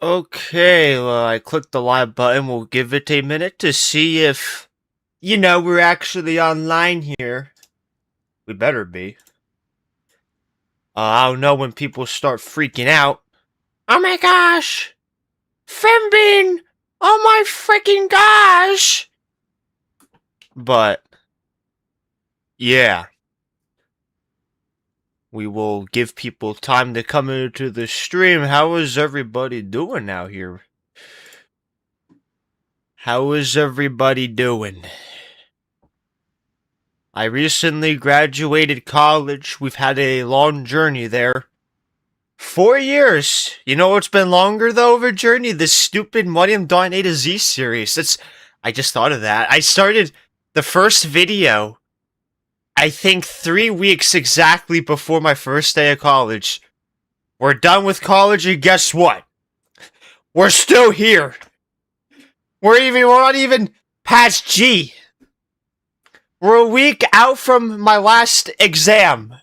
Okay, well, I clicked the live button. We'll give it a minute to see if, we're actually online here. We better be. I don't know when people start freaking out. Oh my gosh! Fembin! Oh my freaking gosh! But, yeah. We will give people time to come into the stream. How is everybody doing out here? How is everybody doing? I recently graduated college. We've had a long journey there. 4 years. You know what's been longer though of a journey? This stupid Millennium Dawn A to Z series. I just thought of that. I started the first video, I think 3 weeks exactly before my first day of college. We're done with college and guess what? We're still here. We're not even past G. We're a week out from my last exam.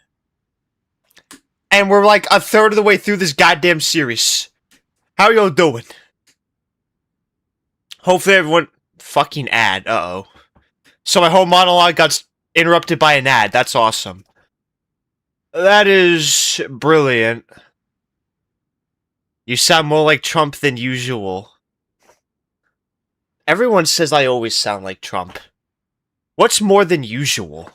And we're like a third of the way through this goddamn series. How y'all doing? Hopefully everyone... Fucking ad. Uh-oh. So my whole monologue got interrupted by an ad. That's awesome. That is brilliant. You sound more like Trump than usual. Everyone says I always sound like Trump. What's more than usual?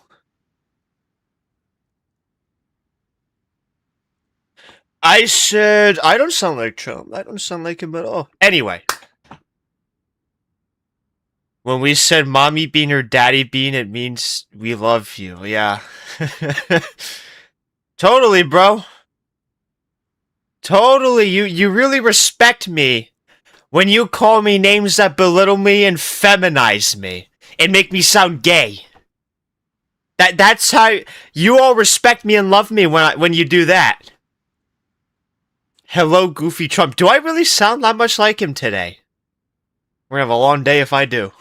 I said, I don't sound like Trump. I don't sound like him at all. Anyway. When we said mommy bean or daddy bean, it means we love you. Yeah. Totally, bro. Totally. You really respect me when you call me names that belittle me and feminize me and make me sound gay. That's how you all respect me and love me when you do that. Hello, Goofy Trump. Do I really sound that much like him today? We're gonna have a long day if I do.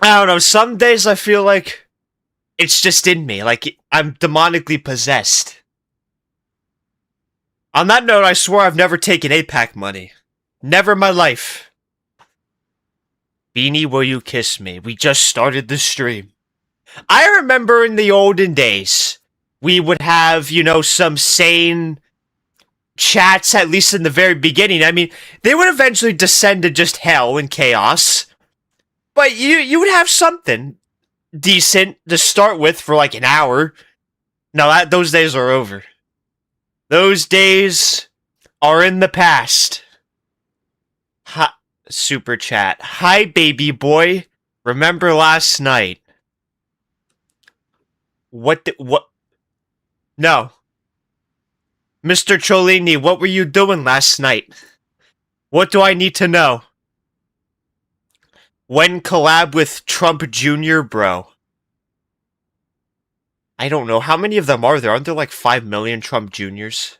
I don't know, some days I feel like it's just in me, like I'm demonically possessed. On that note, I swear I've never taken APAC money. Never in my life. Beanie, will you kiss me? We just started the stream. I remember in the olden days, we would have, some sane chats, at least in the very beginning. I mean, they would eventually descend to just hell and chaos. But you would have something decent to start with for like an hour. No, those days are over. Those days are in the past. Super chat. Hi, baby boy. Remember last night? What? No. Mr. Cholini, what were you doing last night? What do I need to know? When collab with Trump Jr., bro? I don't know. How many of them are there? Aren't there like 5 million Trump Jr.'s?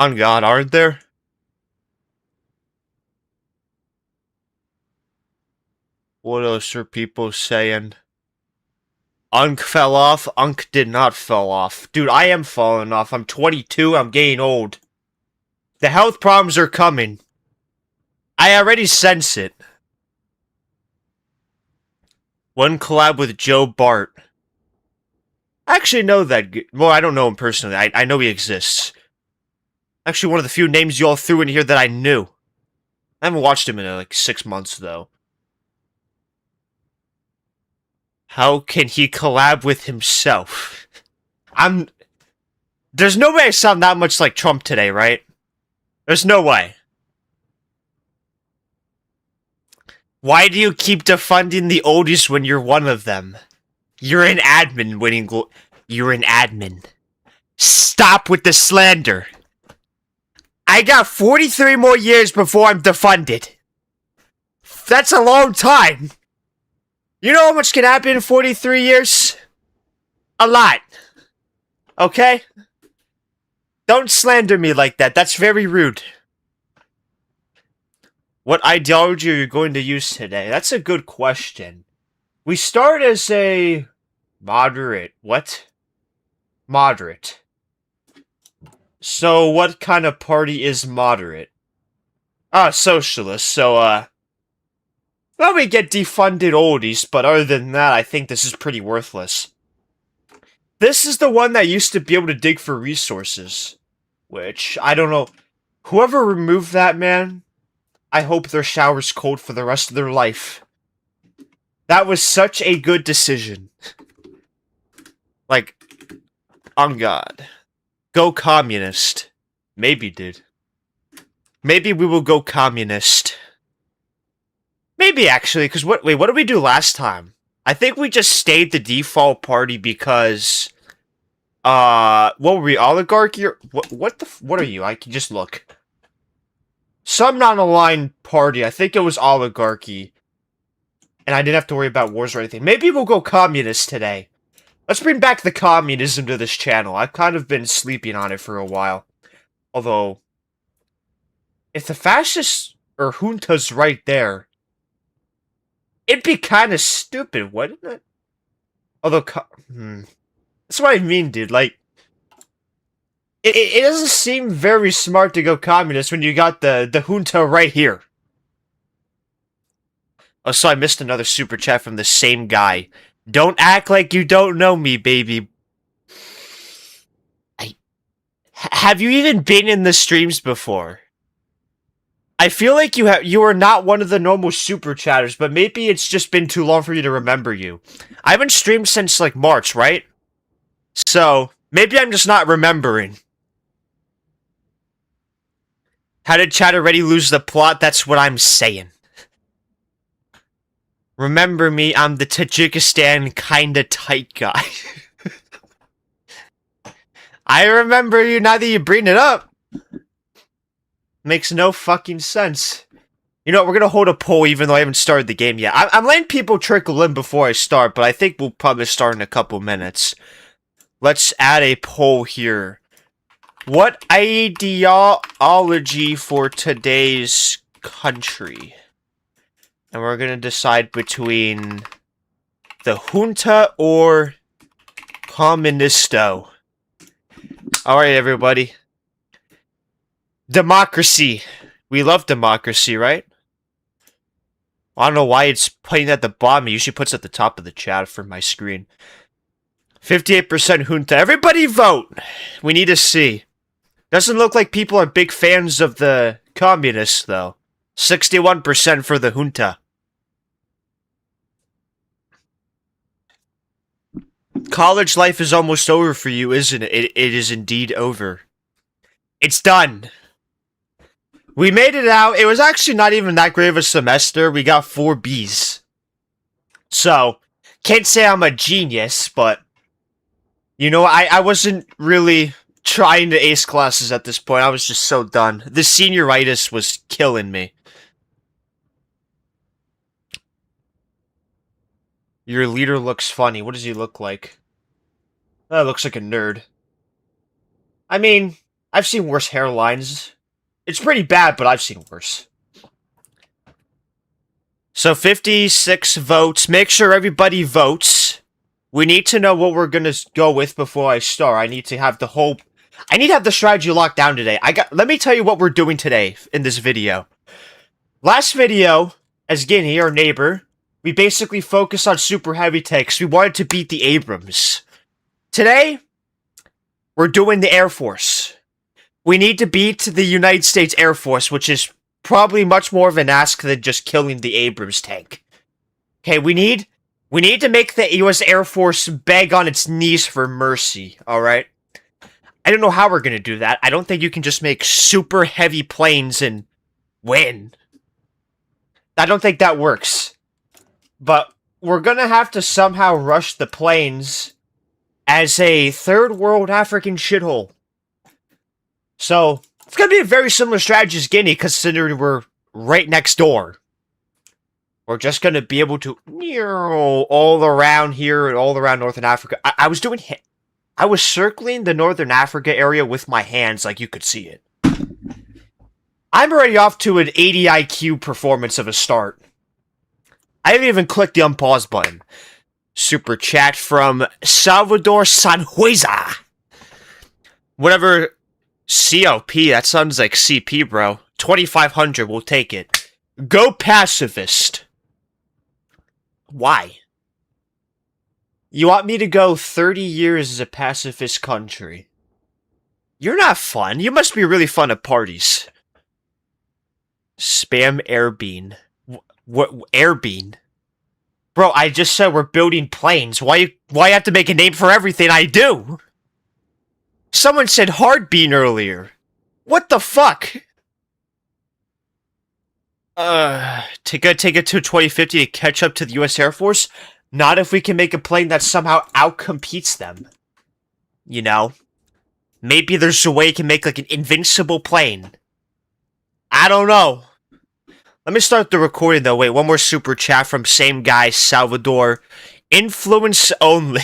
On God, aren't there? What else are people saying? Unk fell off. Unk did not fall off. Dude, I am falling off. I'm 22. I'm getting old. The health problems are coming. I already sense it. One collab with Joe Bart. I actually know that. Well, I don't know him personally. I know he exists. Actually, one of the few names you all threw in here that I knew. I haven't watched him in like 6 months, though. How can he collab with himself? There's no way I sound that much like Trump today, right? There's no way. Why do you keep defunding the oldies when you're one of them? You're an admin winning You're an admin. Stop with the slander. I got 43 more years before I'm defunded. That's a long time. You know how much can happen in 43 years? A lot. Okay? Don't slander me like that. That's very rude. What ideology are you going to use today? That's a good question. We start as a moderate. What? Moderate. So what kind of party is moderate? Socialist. So, well, we get defunded oldies, but other than that, I think this is pretty worthless. This is the one that used to be able to dig for resources. Which, I don't know. Whoever removed that, man, I hope their shower's cold for the rest of their life. That was such a good decision. Like, on God. Go communist. Maybe, dude. Maybe we will go communist. Maybe, actually, because wait, what did we do last time? I think we just stayed the default party because, what were we, oligarchy? Or, what are you? I can just look. Some non-aligned party. I think it was oligarchy. And I didn't have to worry about wars or anything. Maybe we'll go communist today. Let's bring back the communism to this channel. I've kind of been sleeping on it for a while. Although, if the fascists or junta's right there, it'd be kind of stupid, wouldn't it? Although, that's what I mean, dude. Like, it doesn't seem very smart to go communist when you got the junta right here. Oh, so I missed another super chat from the same guy. Don't act like you don't know me, baby. Have you even been in the streams before? I feel like you are not one of the normal super chatters, but maybe it's just been too long for me to remember you. I haven't streamed since, like, March, right? So, maybe I'm just not remembering. How did chat already lose the plot? That's what I'm saying. Remember me, I'm the Tajikistan kinda tight guy. I remember you now that you bring it up. Makes no fucking sense. You know what, we're gonna hold a poll even though I haven't started the game yet. I'm letting people trickle in before I start, but I think we'll probably start in a couple minutes. Let's add a poll here. What ideology for today's country? And we're gonna decide between the junta or communisto. Alright, everybody. Democracy. We love democracy, right? I don't know why it's putting at the bottom. It usually puts at the top of the chat for my screen. 58% junta. Everybody vote! We need to see. Doesn't look like people are big fans of the communists, though. 61% for the junta. College life is almost over for you, isn't it? It is indeed over. It's done. We made it out. It was actually not even that great of a semester. We got 4 Bs. So, can't say I'm a genius, but... You know, I wasn't really trying to ace classes at this point. I was just so done. The senioritis was killing me. Your leader looks funny. What does he look like? That looks like a nerd. I mean, I've seen worse hairlines. It's pretty bad, but I've seen worse. So 56 votes. Make sure everybody votes. We need to know what we're gonna go with before I start. I need to have the strategy locked down today. Let me tell you what we're doing today in this video. Last video, as Guinea, our neighbor, we basically focused on super heavy tanks. We wanted to beat the Abrams. Today, we're doing the Air Force. We need to beat the United States Air Force, which is probably much more of an ask than just killing the Abrams tank. Okay, we need to make the US Air Force beg on its knees for mercy, alright? I don't know how we're gonna do that. I don't think you can just make super heavy planes and win. I don't think that works. But we're gonna have to somehow rush the planes as a third world African shithole. So, it's gonna be a very similar strategy as Guinea, considering we're right next door. We're just gonna be able to all around here and all around Northern Africa. I was circling the Northern Africa area with my hands like you could see it. I'm already off to an 80 IQ performance of a start. I haven't even clicked the unpause button. Super chat from Salvador Sanhueza. Whatever COP, that sounds like CP, bro. 2,500, we'll take it. Go pacifist. Why? You want me to go 30 years as a pacifist country? You're not fun. You must be really fun at parties. Spam airbean. What airbean? Bro, I just said we're building planes. Why you have to make a name for everything I do? Someone said hardbean earlier. What the fuck? Take it to 2050 to catch up to the US Air Force? Not if we can make a plane that somehow outcompetes them. You know? Maybe there's a way you can make like an invincible plane. I don't know. Let me start the recording though. Wait, one more super chat from same guy, Salvador. Influence only.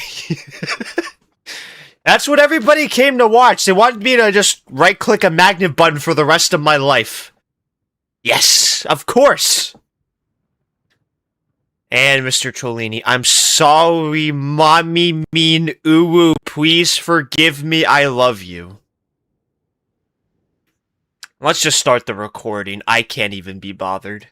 That's what everybody came to watch. They wanted me to just right-click a magnet button for the rest of my life. Yes, of course. And Mr. Trollini, I'm sorry, mommy mean uwu. Please forgive me. I love you. Let's just start the recording. I can't even be bothered.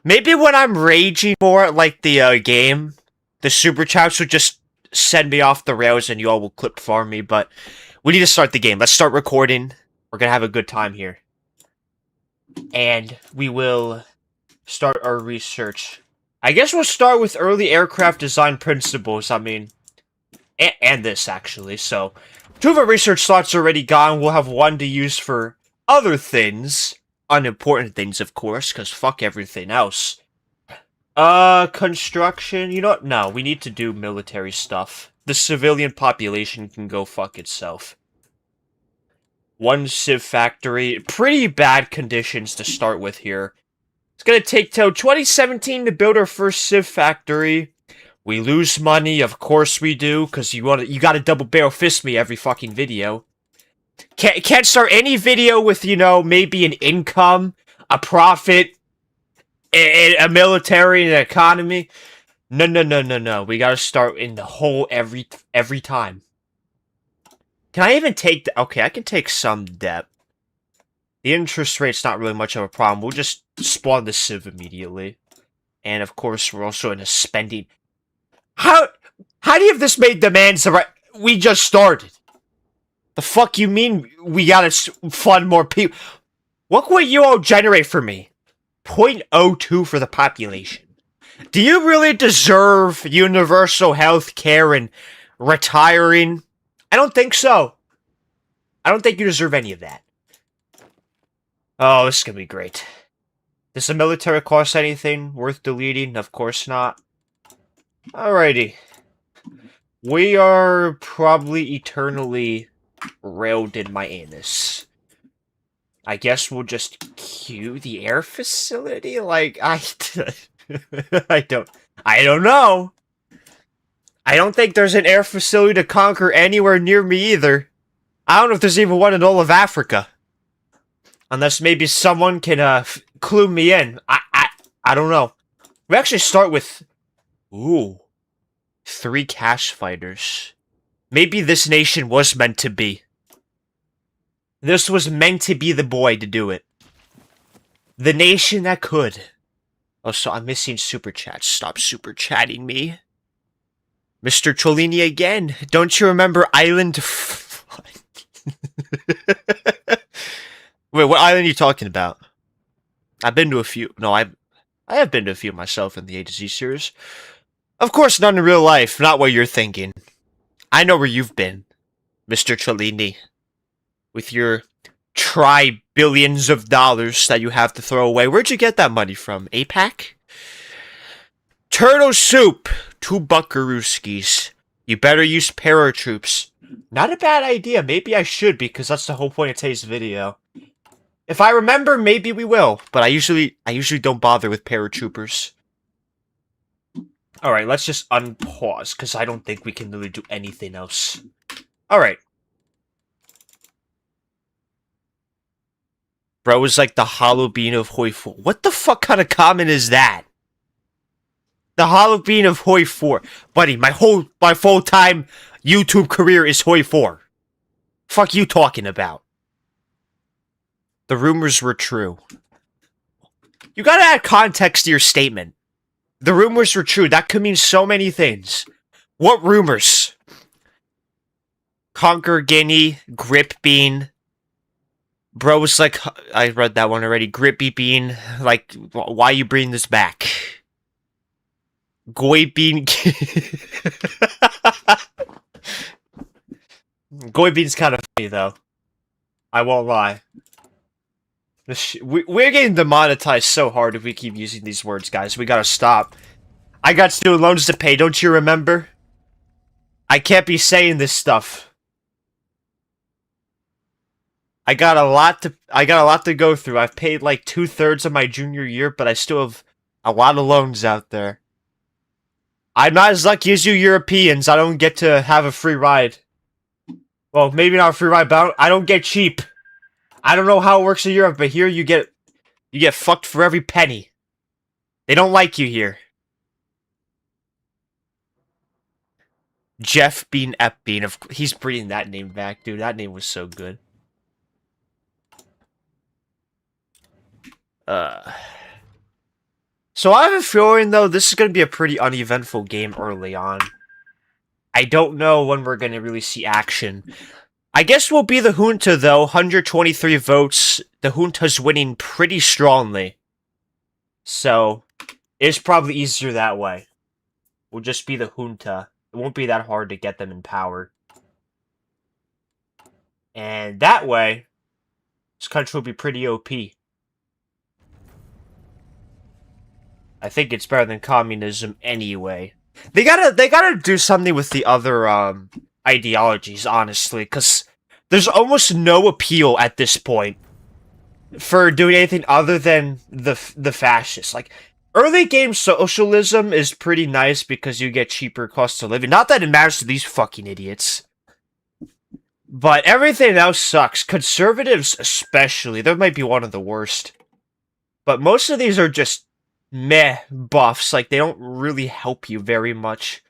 Maybe when I'm raging more at like the game, the super chats would just send me off the rails and you all will clip farm me, but we need to start the game. Let's start recording. We're gonna have a good time here. And we will start our research. I guess we'll start with early aircraft design principles, I mean, and this actually. So, 2 of our research slots are already gone. We'll have 1 to use for other things. Unimportant things, of course, because fuck everything else. Construction, you know what? No, we need to do military stuff. The civilian population can go fuck itself. 1 civ factory. Pretty bad conditions to start with here. It's gonna take till 2017 to build our first civ factory. We lose money, of course we do, because you gotta double barrel fist me every fucking video. Can't start any video with, you know, maybe an income, a profit, a military, an economy. No. We gotta start in the hole every time. Can I even take okay, I can take some debt. The interest rate's not really much of a problem. We'll just spawn the civ immediately. And of course, we're also in a spending. How do you have this made demands the right? We just started. The fuck you mean we gotta fund more people? What will you all generate for me? 0.02 for the population. Do you really deserve universal health care and retiring? I don't think so. I don't think you deserve any of that. Oh, this is gonna be great. Does the military cost anything worth deleting? Of course not. Alrighty. We are probably eternally railed in my anus. I guess we'll just queue the air facility? Like, I don't know. I don't think there's an air facility to conquer anywhere near me either. I don't know if there's even one in all of Africa. Unless maybe someone can clue me in. I don't know. We actually start with 3 cash fighters. Maybe this nation was meant to be. This was meant to be the boy to do it. The nation that could. Oh, so I'm missing super chats. Stop super chatting me. Mr. Trollini again. Don't you remember Island? Wait, what island are you talking about? I've been to a few. No, I have been to a few myself in the A to Z series. Of course, not in real life. Not what you're thinking. I know where you've been, Mr. Trollini. With your billions of dollars that you have to throw away. Where'd you get that money from? APAC? Turtle soup. 2 buckarooskies. You better use paratroops. Not a bad idea. Maybe I should, because that's the whole point of today's video. If I remember, maybe we will. But I usually don't bother with paratroopers. Alright, let's just unpause, because I don't think we can really do anything else. Alright. Bro is like the hollow bean of Hoi 4. What the fuck kind of comment is that? The hollow bean of Hoi 4. Buddy, my full-time YouTube career is Hoi 4. Fuck you talking about? The rumors were true. You gotta add context to your statement. The rumors were true. That could mean so many things. What rumors? Conquer Guinea, Grip Bean. Bro was like, I read that one already. Grippy Bean. Like, why you bring this back? Goy Bean. Goy Bean's kind of funny, though. I won't lie. We're getting demonetized so hard if we keep using these words, guys. We gotta stop. I got student loans to pay, don't you remember? I can't be saying this stuff. I got a lot to go through. I've paid like 2/3 of my junior year, but I still have a lot of loans out there. I'm not as lucky as you Europeans. I don't get to have a free ride. Well, maybe not a free ride, but I don't get cheap. I don't know how it works in Europe, but here you get fucked for every penny. They don't like you here. Jeff Bean Epbean. He's bringing that name back, dude. That name was so good. So I have a feeling, though, this is going to be a pretty uneventful game early on. I don't know when we're going to really see action. I guess we'll be the Junta, though. 123 votes. The Junta's winning pretty strongly. So, it's probably easier that way. We'll just be the Junta. It won't be that hard to get them in power. And that way, this country will be pretty OP. I think it's better than communism anyway. They gotta do something with the other ideologies, honestly, because there's almost no appeal at this point for doing anything other than the fascists. Like, early game socialism is pretty nice because you get cheaper cost of living. Not that it matters to these fucking idiots. But everything else sucks. Conservatives especially. They might be one of the worst. But most of these are just meh buffs. Like, they don't really help you very much.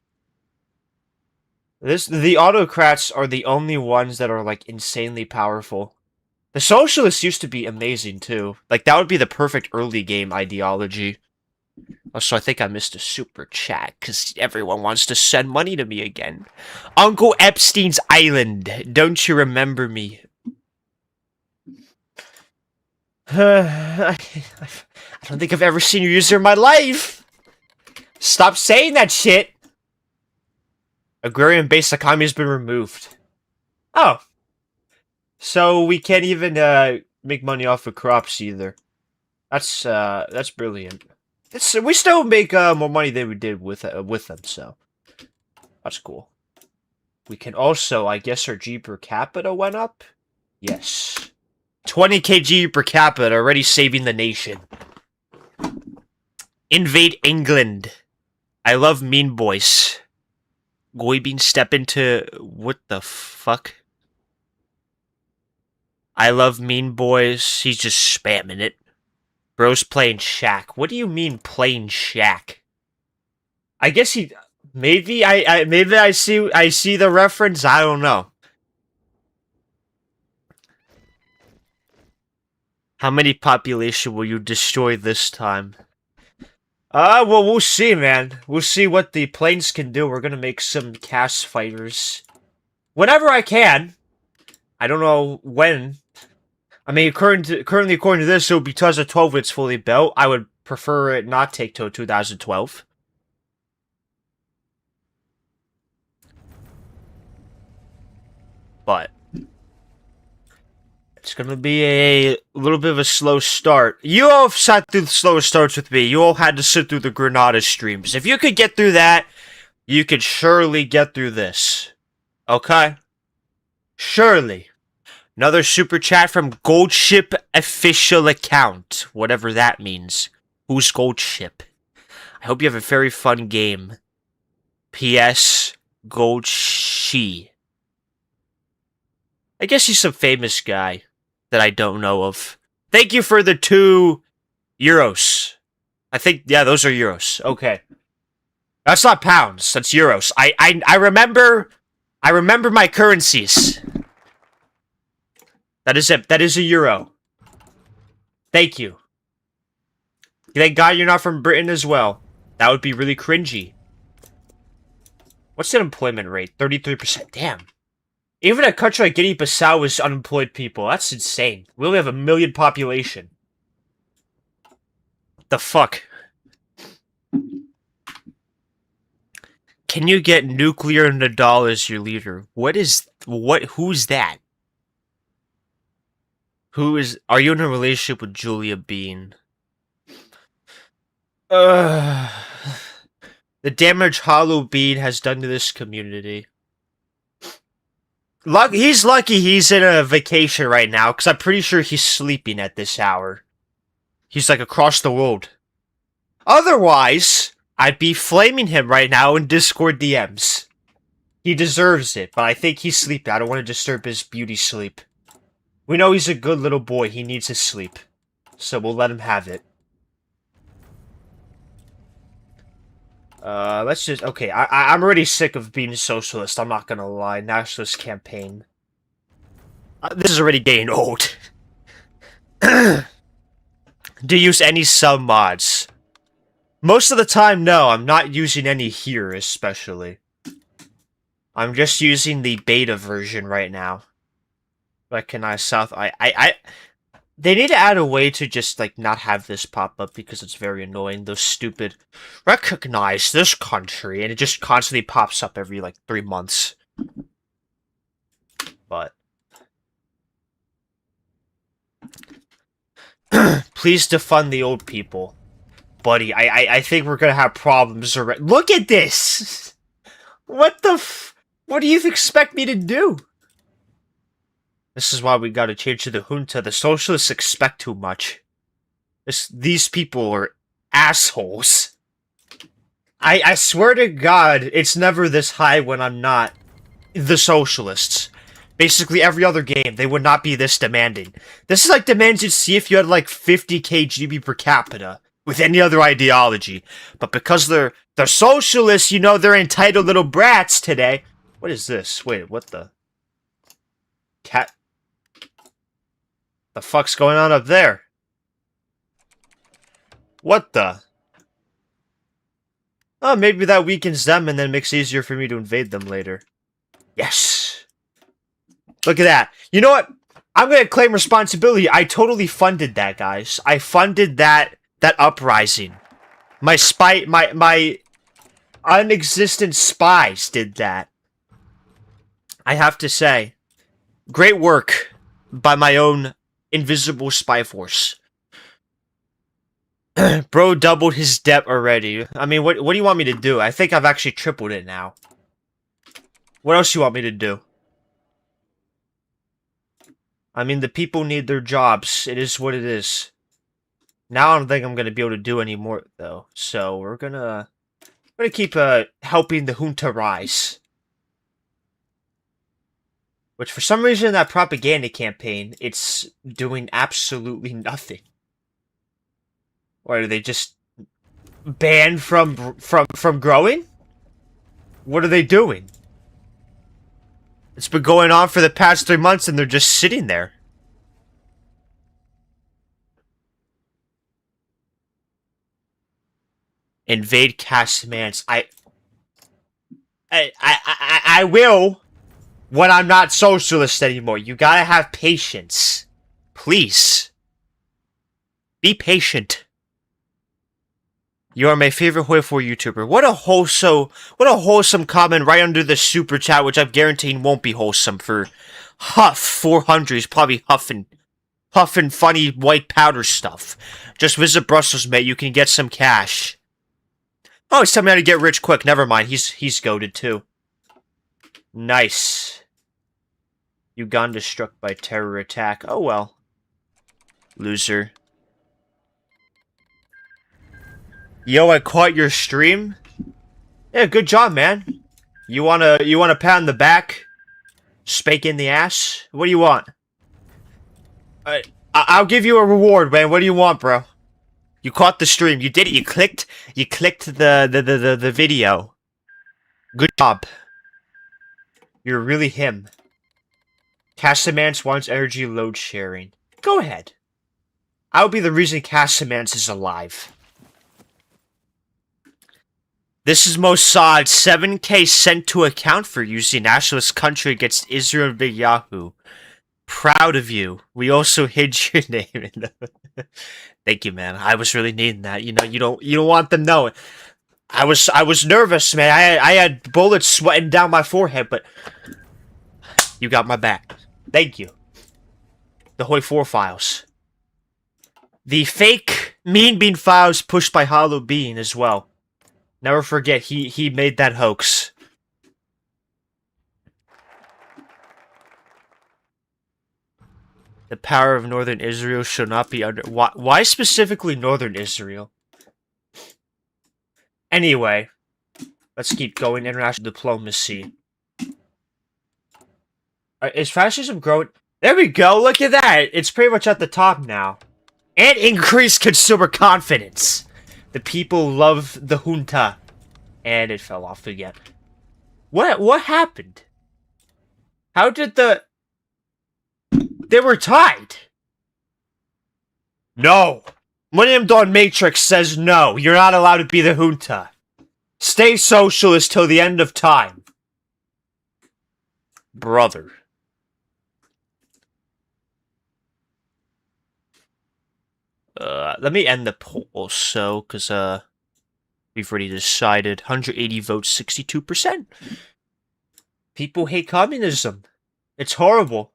The autocrats are the only ones that are, like, insanely powerful. The socialists used to be amazing, too. Like, that would be the perfect early game ideology. Also, I think I missed a super chat, because everyone wants to send money to me again. Uncle Epstein's Island. Don't you remember me? I don't think I've ever seen you user in my life. Stop saying that shit. Agrarian-based economy has been removed. Oh. So we can't even make money off of crops either. That's brilliant. We still make more money than we did with them, so that's cool. We can also, I guess, our G per capita went up. Yes. 20 kg per capita, already saving the nation. Invade England. I love Mean Boys. Goybin step into... What the fuck? I love Mean Boys. He's just spamming it. Bro's playing Shaq. What do you mean playing Shaq? I guess he... Maybe I see the reference. I don't know. How many population will you destroy this time? Well, we'll see, man. We'll see what the planes can do. We're gonna make some cast fighters. Whenever I can. I don't know when. I mean, currently according to this, it would be 2012 when it's fully built. I would prefer it not take till 2012. But it's gonna be a little bit of a slow start. You all have sat through the slower starts with me. You all had to sit through the Granada streams. If you could get through that, you could surely get through this. Okay? Surely. Another super chat from Goldship Official Account. Whatever that means. Who's Goldship? I hope you have a very fun game. P.S. Goldshi. I guess he's some famous guy that I don't know of. Thank you for the 2 euros. I think, yeah, those are euros. Okay. That's not pounds. That's euros. I remember my currencies. That is it. That is a euro. Thank you. Thank God you're not from Britain as well. That would be really cringy. What's the unemployment rate? 33%. Damn. Even a country like Guinea-Bissau is unemployed people. That's insane. We only have 1 million population. The fuck? Can you get nuclear Nadal as your leader? Who's that? Are you in a relationship with Julia Bean? The damage Hollow Bean has done to this community. He's lucky he's in a vacation right now, because I'm pretty sure he's sleeping at this hour. He's like across the world. Otherwise, I'd be flaming him right now in Discord DMs. He deserves it, but I think he's sleeping. I don't want to disturb his beauty sleep. We know he's a good little boy. He needs his sleep. So we'll let him have it. Let's just... Okay, I'm already sick of being a socialist. I'm not gonna lie. Nationalist campaign. This is already getting old. Do you use any sub mods? Most of the time, no. I'm not using any here, especially. I'm just using the beta version right now. Recognize South... They need to add a way to just, like, not have this pop up because it's very annoying. Those stupid... Recognize this country, and it just constantly pops up every, like, 3 months. But... Please defund the old people. Buddy, I think we're gonna have problems already. Look at this! What the What do you expect me to do? This is why we gotta change to the junta. The socialists expect too much. These people are assholes. I swear to God, it's never this high when I'm not the socialists. Basically, every other game, they would not be this demanding. This is like demands you'd see if you had like 50k GB per capita with any other ideology. But because they're socialists, you know, they're entitled little brats today. What is this? Wait, what the? Cat? The fuck's going on up there? What the? Oh, maybe that weakens them and then makes it easier for me to invade them later. Yes! Look at that. You know what? I'm gonna claim responsibility. I totally funded that, guys. I funded that uprising. My unexistent spies did that. I have to say, great work by my own invisible spy force. Bro doubled his debt already. I mean, what do you want me to do? I think I've actually tripled it now. What else do you want me to do? I mean, the people need their jobs. It is what it is. Now I don't think I'm gonna be able to do any more, though. So we're gonna keep helping the junta rise. Which, for some reason, that propaganda campaign, it's doing absolutely nothing. Or are they just banned from growing? What are they doing? It's been going on for the past 3 months, and they're just sitting there. Invade Casamance. I will. When I'm not socialist anymore. You gotta have patience. Please. Be patient. You are my favorite Hoi 4 YouTuber. What a wholesome comment right under the super chat, which I'm guaranteeing won't be wholesome for Huff 400. He's probably huffing funny white powder stuff. Just visit Brussels, mate. You can get some cash. Oh, he's telling me how to get rich quick. Never mind. He's goated too. Nice. Uganda struck by terror attack. Oh well. Loser. Yo, I caught your stream. Yeah, good job, man. You wanna pat on the back? Spank in the ass? What do you want? I'll give you a reward, man. What do you want, bro? You caught the stream. You did it. You clicked the video. Good job. You're really him. Casamance wants energy load sharing. Go ahead. I'll be the reason Casamance is alive. This is Mossad. 7K sent to account for using nationalist country against Israel and Big Yahoo. Proud of you. We also hid your name in the... Thank you, man. I was really needing that. You know, you don't want them knowing. I was nervous, man. I had bullets sweating down my forehead, but you got my back. Thank you. The Hoi 4 files. The fake Mean Bean files pushed by Hollow Bean as well. Never forget, he made that hoax. The power of Northern Israel should not be under... Why specifically Northern Israel? Anyway, let's keep going. International diplomacy. Is fascism growing? There we go, look at that! It's pretty much at the top now. And increased consumer confidence. The people love the junta. And it fell off again. What happened? How did the... They were tied. No. Millennium Dawn Matrix says no. You're not allowed to be the junta. Stay socialist till the end of time. Brother. Let me end the poll, so, because, we've already decided. 180 votes, 62%. People hate communism. It's horrible.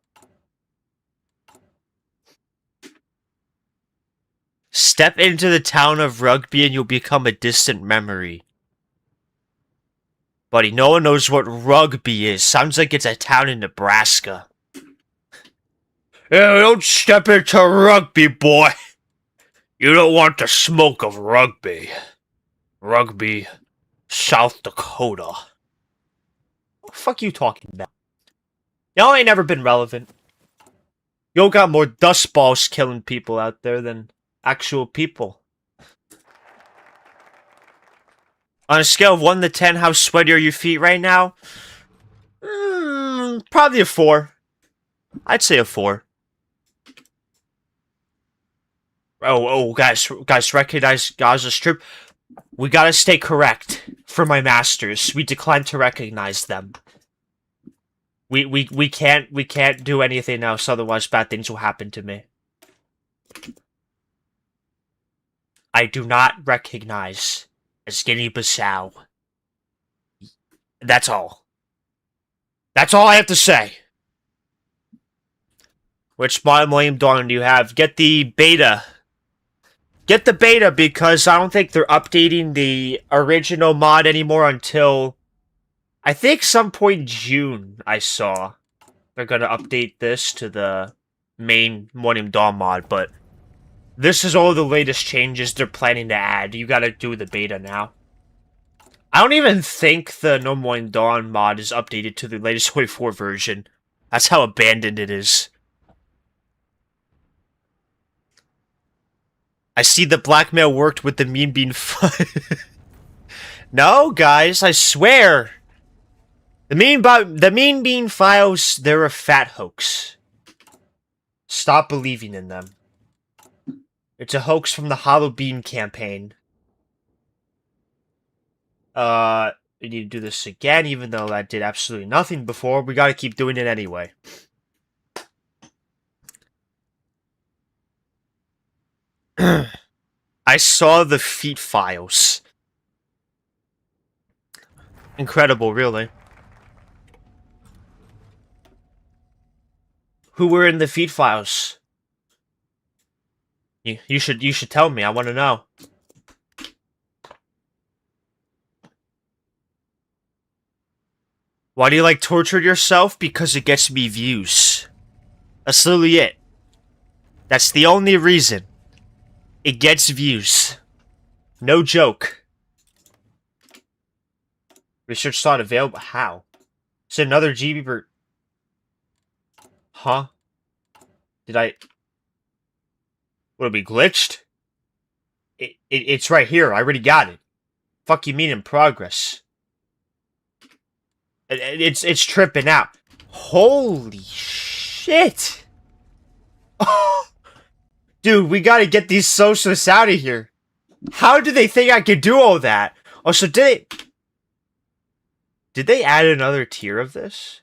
Step into the town of Rugby and you'll become a distant memory. Buddy, no one knows what Rugby is. Sounds like it's a town in Nebraska. Yeah, don't step into Rugby, boy. You don't want the smoke of Rugby. Rugby, South Dakota. What the fuck you talking about? Y'all ain't never been relevant. Y'all got more dust balls killing people out there than actual people. On a scale of 1 to 10, how sweaty are your feet right now? Probably a 4. I'd say a 4. Oh, guys, recognize Gaza Strip. We gotta stay correct for my masters. We decline to recognize them. We can't do anything else, otherwise bad things will happen to me. I do not recognize as Guinea-Bissau. That's all. That's all I have to say. Which Millennium Dawn do you have? Get the beta. Get the beta because I don't think they're updating the original mod anymore until... I think some point in June, I saw. They're gonna update this to the main Millennium Dawn mod, but... This is all the latest changes they're planning to add. You gotta do the beta now. I don't even think the No Millennium Dawn mod is updated to the latest 24 version. That's how abandoned it is. I see the blackmail worked with the Mean Bean No, guys, I swear. The Mean Bean files, they're a fat hoax. Stop believing in them. It's a hoax from the Hollow Bean campaign. We need to do this again, even though that did absolutely nothing before. We gotta keep doing it anyway. I saw the feet files. Incredible, really. Who were in the feed files? You should tell me. I want to know. Why do you like torture yourself? Because it gets me views. That's literally it. That's the only reason. It gets views. No joke. Research not available. How? It's another GB per... Huh? Did I... Would it be glitched? It's right here. I already got it. Fuck you mean in progress? It's tripping out. Holy shit. Dude, we gotta get these socialists out of here. How do they think I could do all that? Oh, so did they add another tier of this?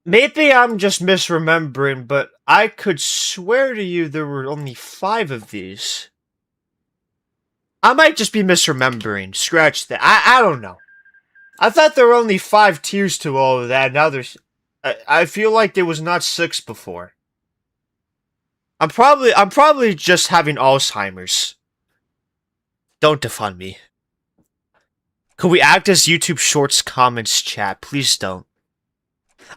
Maybe I'm just misremembering, but I could swear to you there were only 5 of these. I might just be misremembering. Scratch that. I don't know. I thought there were only 5 tiers to all of that. Now there's... I feel like there was not 6 before. I'm probably just having Alzheimer's. Don't defund me. Could we act as YouTube Shorts comments chat? Please don't.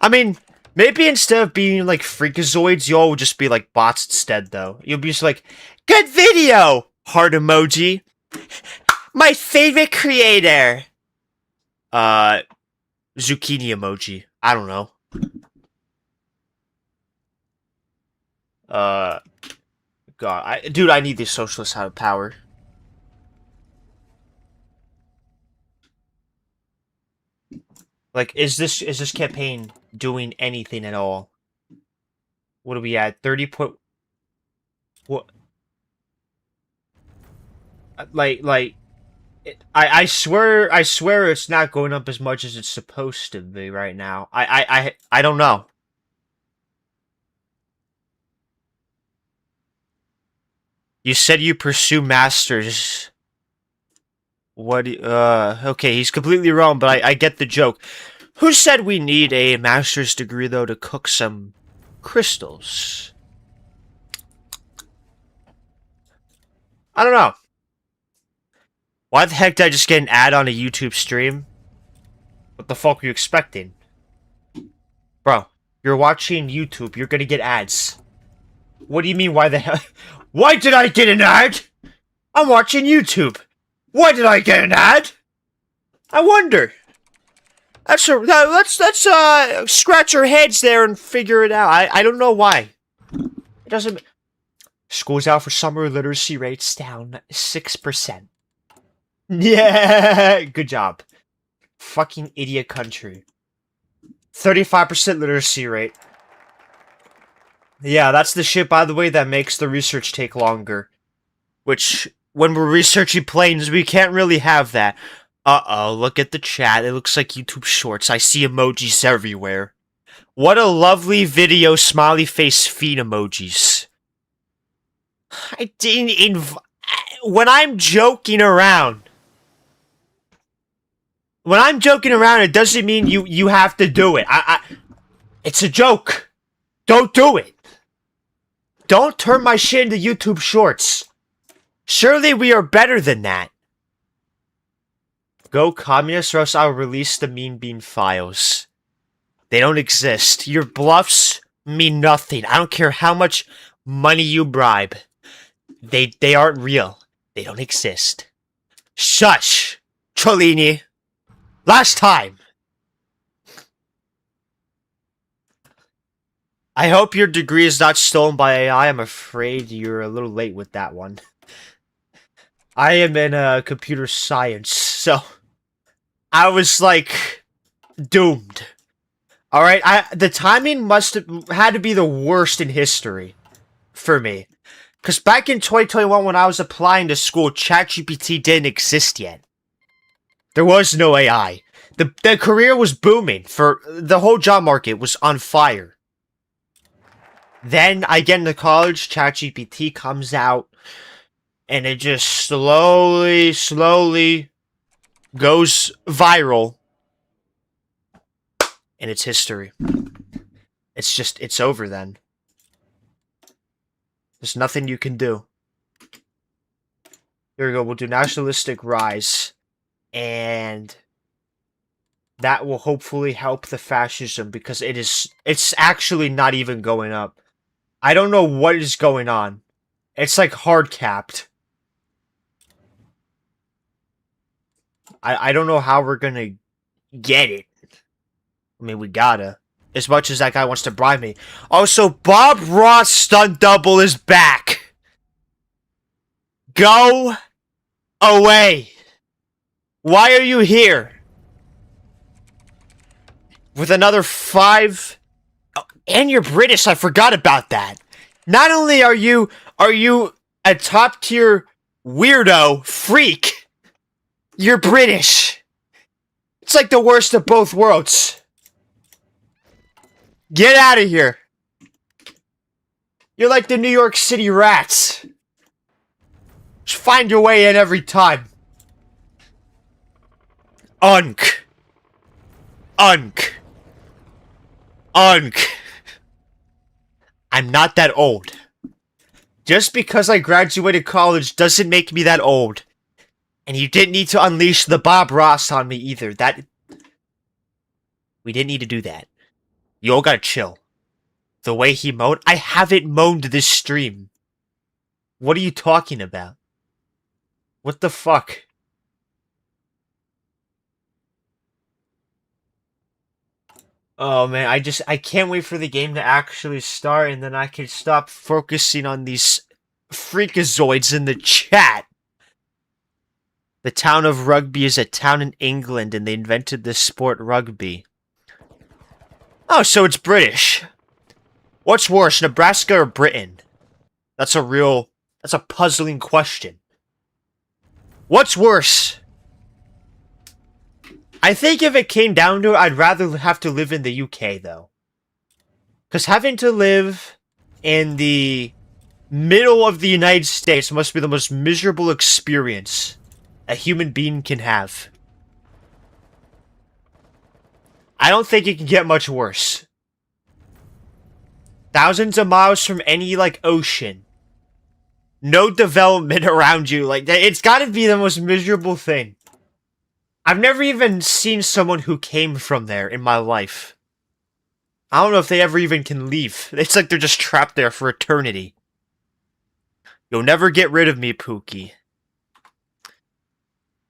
I mean, maybe instead of being like freakazoids, y'all would just be like bots instead, though. You'll be just like, good video! Heart emoji. My favorite creator! Zucchini emoji. I don't know. God, dude, I need these socialists out of power. Like, is this campaign doing anything at all? What are we at? 30 point... What? I swear it's not going up as much as it's supposed to be right now. I don't know. You said you pursue masters. What? Okay, he's completely wrong, but I get the joke. Who said we need a master's degree, though, to cook some crystals? I don't know. Why the heck did I just get an ad on a YouTube stream? What the fuck were you expecting? Bro, you're watching YouTube, you're gonna get ads. What do you mean, why the hell? Why did I get an ad? I'm watching YouTube. Why did I get an ad? I wonder. Let's scratch our heads there and figure it out. I don't know why. It doesn't... School's out for summer, literacy rates down 6%. Yeah, good job. Fucking idiot country. 35% literacy rate. Yeah, that's the shit, by the way, that makes the research take longer. Which, when we're researching planes, we can't really have that. Uh-oh, look at the chat. It looks like YouTube Shorts. I see emojis everywhere. What a lovely video, smiley face feed emojis. I didn't when I'm joking around... When I'm joking around, it doesn't mean you have to do it. It's a joke. Don't do it. Don't turn my shit into YouTube Shorts. Surely we are better than that. Go communist or else I'll release the mean bean files. They don't exist. Your bluffs mean nothing. I don't care how much money you bribe. They aren't real. They don't exist. Shush, Cholini. Last time. I hope your degree is not stolen by AI. I'm afraid you're a little late with that one. I am in computer science, so I was like doomed. All right, the timing must have had to be the worst in history for me, because back in 2021 when I was applying to school, ChatGPT didn't exist yet. There was no AI. The career was booming. For the whole job market was on fire. Then I get into college, ChatGPT comes out, and it just slowly goes viral. And it's history. It's over then. There's nothing you can do. Here we go, we'll do nationalistic rise. And that will hopefully help the fascism, because it's actually not even going up. I don't know what is going on. It's like hard capped. I don't know how we're gonna get it. I mean, we gotta. As much as that guy wants to bribe me. Also, Bob Ross stunt double is back. Go away. Why are you here? with another 5. Oh, and you're British, I forgot about that. Not only are you a top tier weirdo freak, you're British. It's like the worst of both worlds. Get out of here. You're like the New York City Rats. Just find your way in every time. Unk. Unk. Unk. I'm not that old. Just because I graduated college doesn't make me that old. And you didn't need to unleash the Bob Ross on me either. We didn't need to do that. You all gotta chill. The way he moaned, I haven't moaned this stream. What are you talking about? What the fuck? Oh man, I can't wait for the game to actually start and then I can stop focusing on these freakazoids in the chat. The town of Rugby is a town in England and they invented the sport rugby. Oh, so it's British. What's worse, Nebraska or Britain? That's a puzzling question. What's worse? I think if it came down to it, I'd rather have to live in the UK, though. Because having to live in the middle of the United States must be the most miserable experience a human being can have. I don't think it can get much worse. Thousands of miles from any, ocean. No development around you. It's gotta be the most miserable thing. I've never even seen someone who came from there in my life. I don't know if they ever even can leave. It's like they're just trapped there for eternity. You'll never get rid of me, Pookie.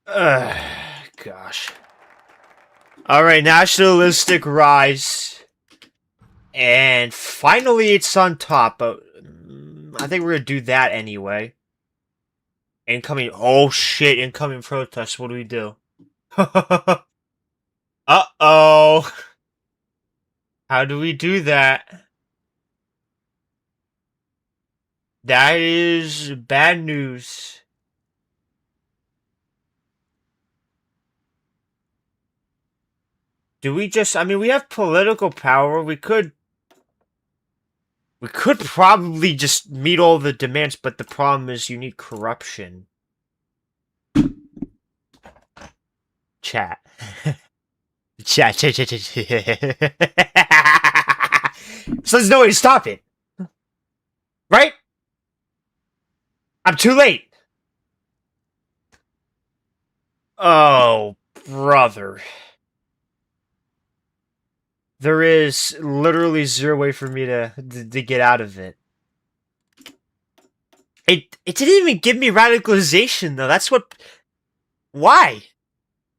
Gosh. Alright, nationalistic rise. And finally it's on top. But I think we're gonna do that anyway. Incoming. Oh shit, incoming protests. What do we do? Uh-oh. How do we do that? That is bad news. Do we just... I mean, we have political power. We could probably just meet all the demands, but the problem is you need corruption. Chat. Chat. So there's no way to stop it. Right? I'm too late. Oh, brother. There is literally zero way for me to get out of it. It didn't even give me radicalization, though. That's what... Why?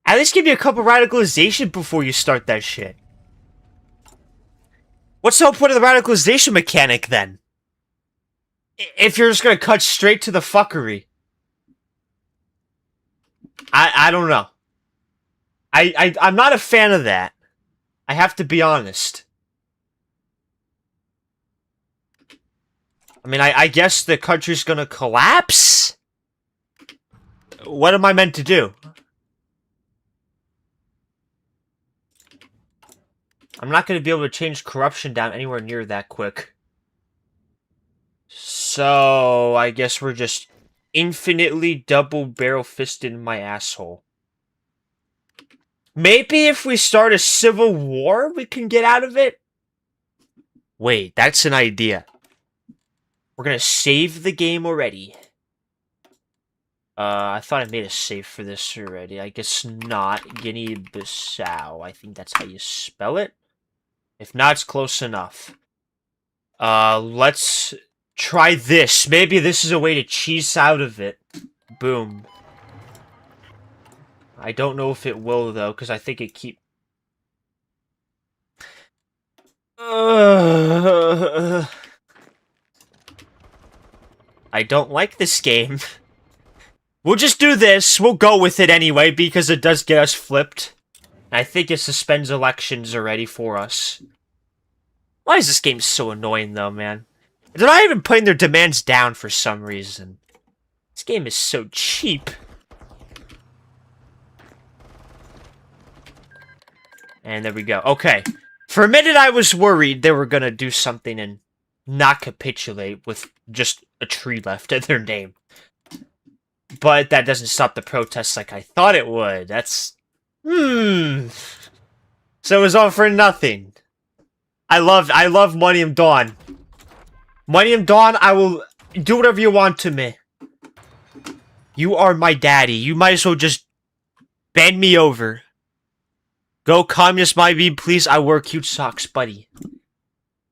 At least give me a couple radicalization before you start that shit. What's the whole point of the radicalization mechanic, then? If you're just gonna cut straight to the fuckery. I don't know. I'm not a fan of that. I have to be honest. I mean, I guess the country's gonna collapse? What am I meant to do? I'm not gonna be able to change corruption down anywhere near that quick. So, I guess we're just infinitely double-barrel-fisted in my asshole. Maybe if we start a civil war, we can get out of it? Wait, that's an idea. We're gonna save the game already. I thought I made a save for this already. I guess not. Guinea-Bissau. I think that's how you spell it. If not, it's close enough. Let's try this. Maybe this is a way to cheese out of it. Boom. I don't know if it will, though, because I think it keep... I don't like this game. We'll just do this. We'll go with it anyway, because it does get us flipped. I think it suspends elections already for us. Why is this game so annoying, though, man? They're not even putting their demands down for some reason. This game is so cheap. And there we go. Okay. For a minute, I was worried they were gonna do something and not capitulate with just a tree left in their name. But that doesn't stop the protests like I thought it would. That's... So it was all for nothing. I love Millennium Dawn. Millennium Dawn, I will do whatever you want to me. You are my daddy. You might as well just bend me over. Go communist my beam, please. I wear cute socks, buddy.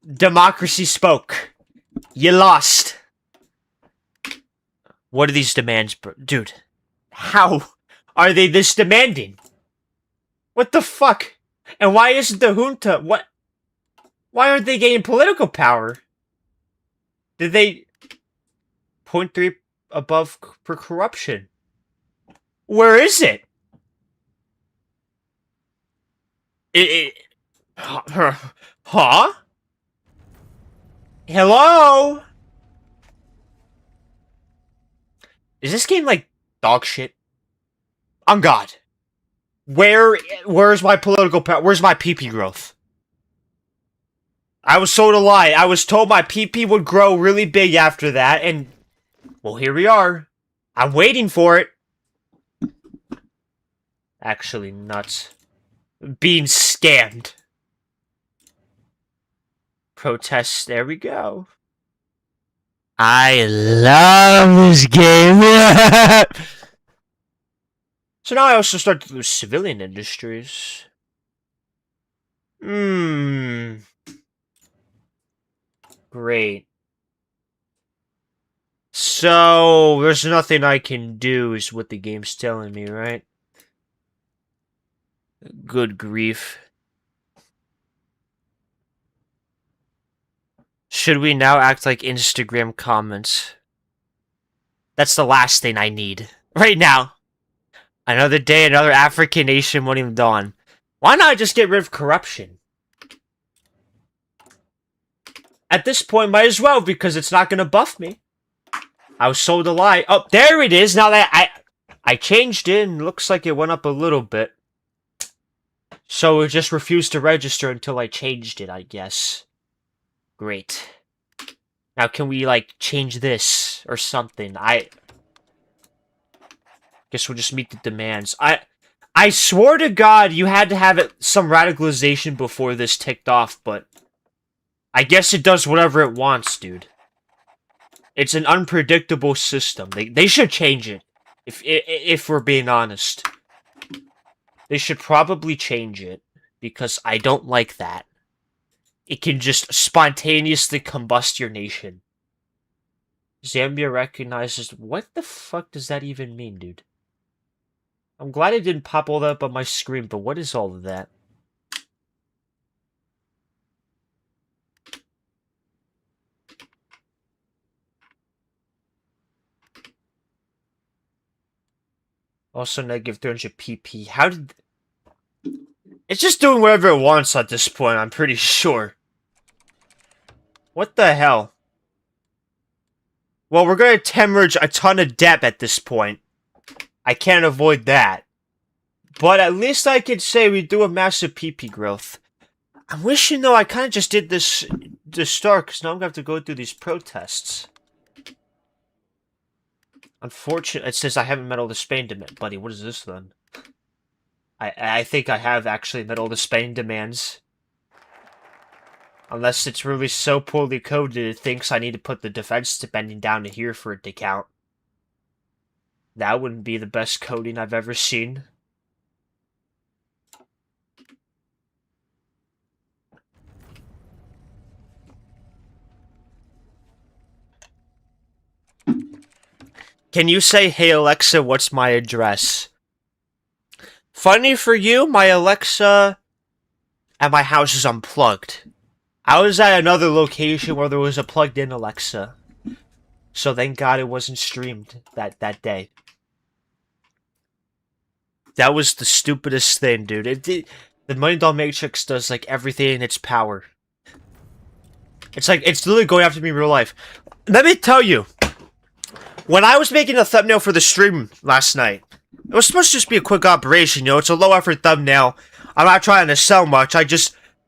Democracy spoke. You lost. What are these demands, bro? Dude? How are they this demanding? What the fuck? And why isn't the junta... What? Why aren't they gaining political power? Did they... 0.3 above for corruption? Where is it? Huh? Hello? Is this game like dog shit? On God. Where's my political power? Where's my PP growth? I was told a lie. I was told my PP would grow really big after that, and... Well, here we are. I'm waiting for it. Actually, nuts. Being scammed. Protests, there we go. I love this game. So now I also start to do civilian industries. Great. So, there's nothing I can do is what the game's telling me, right? Good grief. Should we now act like Instagram comments? That's the last thing I need. Right now. Another day, another African nation won't even dawn. Why not just get rid of corruption? At this point, might as well, because it's not going to buff me. I was sold a lie. Oh, there it is. Now that I changed it, and it looks like it went up a little bit. So it just refused to register until I changed it, I guess. Great. Now can we, like, change this or something? I guess we'll just meet the demands. I swore to God you had to have some radicalization before this ticked off, but I guess it does whatever it wants, dude. It's an unpredictable system. They should change it. If we're being honest. They should probably change it, because I don't like that. It can just spontaneously combust your nation. Zambia recognizes... What the fuck does that even mean, dude? I'm glad it didn't pop all that up on my screen, but what is all of that? Also negative 300 PP. How did... It's just doing whatever it wants at this point, I'm pretty sure. What the hell? Well, we're gonna hemorrhage a ton of debt at this point. I can't avoid that. But at least I could say we do a massive PP growth. I'm wishing, though, I kind of just did this to start, because now I'm gonna have to go through these protests. Unfortunately, it says I haven't met all the Spain demands. Buddy, what is this then? I think I have actually met all the Spain demands. Unless it's really so poorly coded it thinks I need to put the defense spending down to here for it to count. That wouldn't be the best coding I've ever seen. Can you say, "Hey Alexa, what's my address?" Funny for you, my Alexa at my house is unplugged. I was at another location where there was a plugged-in Alexa. So thank God it wasn't streamed that day. That was the stupidest thing, dude. The Money Doll Matrix does like everything in its power. It's like it's literally going after me in real life. Let me tell you, when I was making a thumbnail for the stream last night, it was supposed to just be a quick operation. You know, it's a low effort thumbnail. I'm not trying to sell much.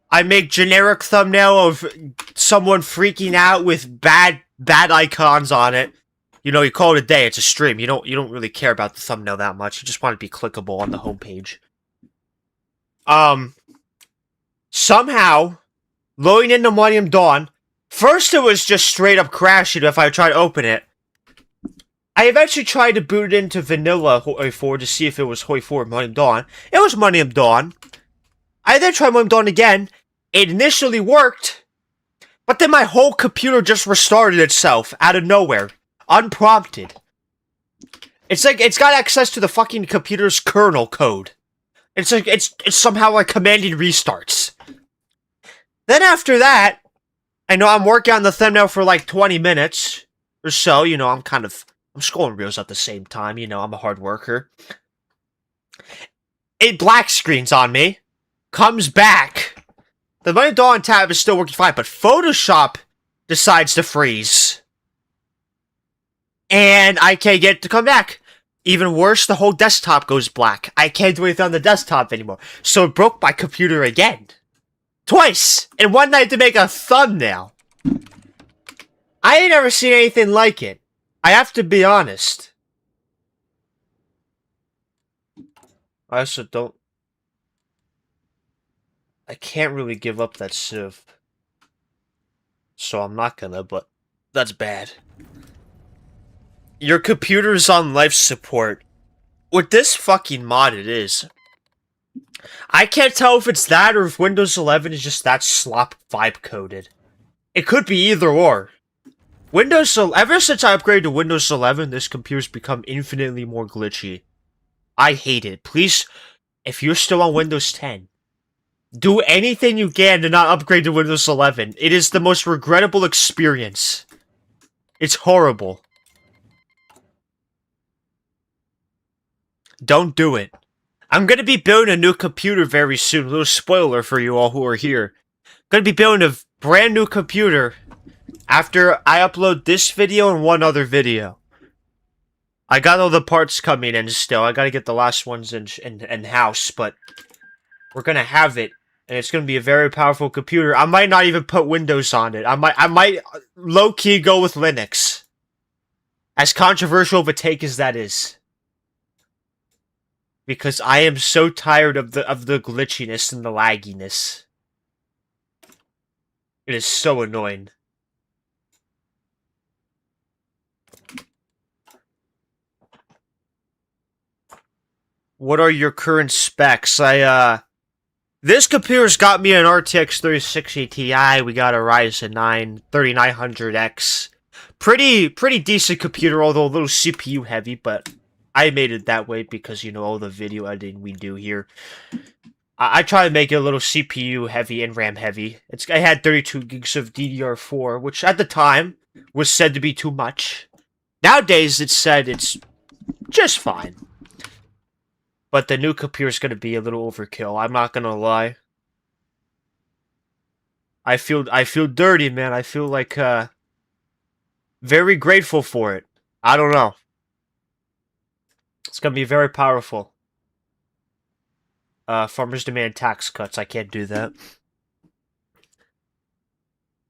I make generic thumbnail of someone freaking out with bad icons on it. You know, you call it a day. It's a stream. You don't really care about the thumbnail that much. You just want it to be clickable on the homepage. Somehow, loading into Millennium Dawn. First, it was just straight up crashing if I tried to open it. I eventually tried to boot it into vanilla Hoi 4 to see if it was Hoi 4 Millennium Dawn. It was Millennium Dawn. I then tried Millennium Dawn again. It initially worked, but then my whole computer just restarted itself out of nowhere. Unprompted. It's like it's got access to the fucking computer's kernel code. It's like it's somehow like commanding restarts. Then after that, I know I'm working on the thumbnail for like 20 minutes or so. You know, I'm scrolling reels at the same time. You know, I'm a hard worker. It black screens on me. Comes back. The Millennium Dawn tab is still working fine, but Photoshop decides to freeze. And I can't get it to come back. Even worse, the whole desktop goes black. I can't do anything on the desktop anymore. So it broke my computer again. Twice! In one night to make a thumbnail. I ain't never seen anything like it. I have to be honest. I also don't... I can't really give up that sieve. So I'm not gonna, but that's bad. Your computer's on life support. With this fucking mod, it is. I can't tell if it's that or if Windows 11 is just that slop vibe coded. It could be either or. Ever since I upgraded to Windows 11, this computer's become infinitely more glitchy. I hate it. Please, if you're still on Windows 10, do anything you can to not upgrade to Windows 11. It is the most regrettable experience. It's horrible. Don't do it. I'm gonna be building a new computer very soon. A little spoiler for you all who are here. Gonna be building a brand new computer after I upload this video and one other video. I got all the parts coming in still. I gotta get the last ones in house, but we're gonna have it, and it's gonna be a very powerful computer. I might not even put Windows on it. I might low-key go with Linux. As controversial of a take as that is. Because I am so tired of the glitchiness and the lagginess. It is so annoying. What are your current specs? This computer's got me an RTX 3060 Ti. We got a Ryzen 9 3900X. Pretty decent computer, although a little CPU heavy, but I made it that way because, you know, all the video editing we do here. I try to make it a little CPU heavy and RAM heavy. I had 32 gigs of DDR4, which at the time was said to be too much. Nowadays, it's said it's just fine. But the new computer's gonna be a little overkill. I'm not gonna lie. I feel dirty, man. I feel like very grateful for it. I don't know. It's gonna be very powerful. Farmers demand tax cuts. I can't do that.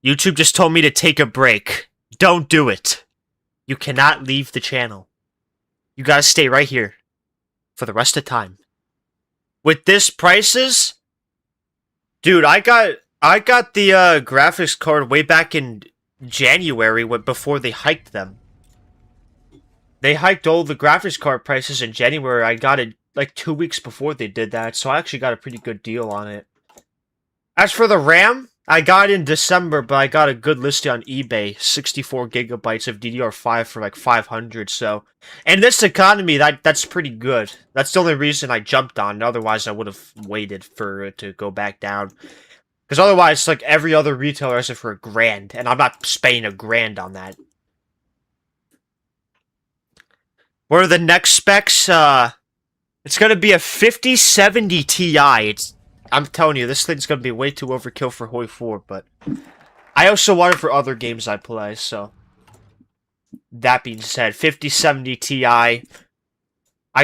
YouTube just told me to take a break. Don't do it. You cannot leave the channel. You gotta stay right here for the rest of the time. With this prices, dude, I got the graphics card way back in January before they hiked them. They hiked all the graphics card prices in January. I got it like 2 weeks before they did that, so I actually got a pretty good deal on it. As for the RAM, I got it in December, but I got a good listing on eBay. 64 gigabytes of DDR5 for like 500, so... In this economy, that's pretty good. That's the only reason I jumped on it. Otherwise, I would have waited for it to go back down. Because otherwise, like, every other retailer has it for $1,000, and I'm not spending $1,000 on that. What are the next specs? It's gonna be a 5070 Ti. I'm telling you, this thing's gonna be way too overkill for Hoi 4, but I also want it for other games I play, so. That being said, 5070 Ti. I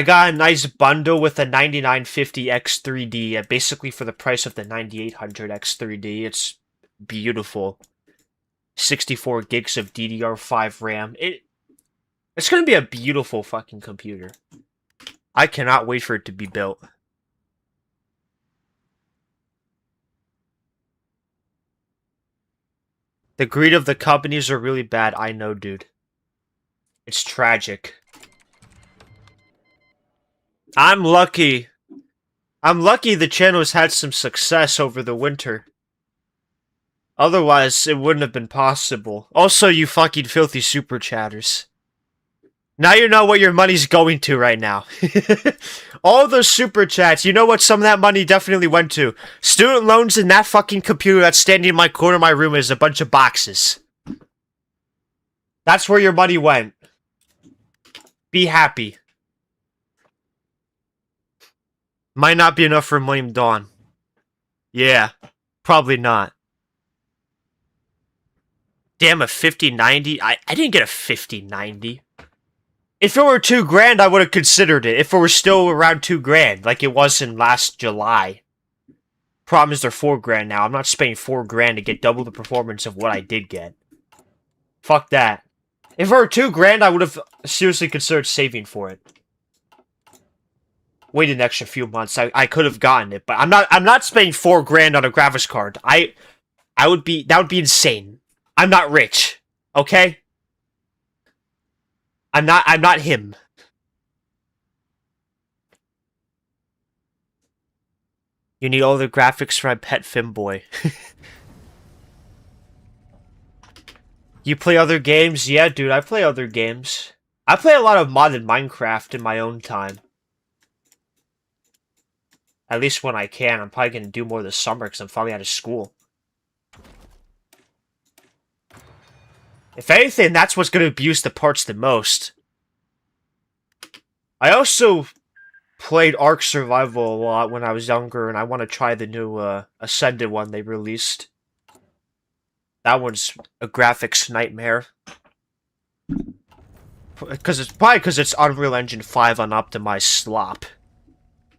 got a nice bundle with a 9950 X3D, basically for the price of the 9800 X3D. It's beautiful. 64 gigs of DDR5 RAM. It's gonna be a beautiful fucking computer. I cannot wait for it to be built. The greed of the companies are really bad, I know, dude. It's tragic. I'm lucky. I'm lucky the channel's had some success over the winter. Otherwise, it wouldn't have been possible. Also, you fucking filthy super chatters. Now you know what your money's going to right now. All those super chats, you know what some of that money definitely went to? Student loans and that fucking computer that's standing in my corner of my room is a bunch of boxes. That's where your money went. Be happy. Might not be enough for William Dawn. Yeah, probably not. Damn, a 5090? I didn't get a 5090. If it were $2,000, I would have considered it. If it were still around $2,000, like it was in last July. Problem is they're $4,000 now. I'm not spending $4,000 to get double the performance of what I did get. Fuck that. If it were $2,000, I would have seriously considered saving for it. Wait an extra few months. I could have gotten it, but I'm not spending $4,000 on a graphics card. That would be insane. I'm not rich. Okay? I'm not him. You need all the graphics for my pet Femboy. You play other games? Yeah, dude, I play other games. I play a lot of modded Minecraft in my own time. At least when I can. I'm probably going to do more this summer because I'm finally out of school. If anything, that's what's going to abuse the parts the most. I also played Ark Survival a lot when I was younger, and I want to try the new Ascended one they released. That one's a graphics nightmare. It's probably because it's Unreal Engine 5 unoptimized slop.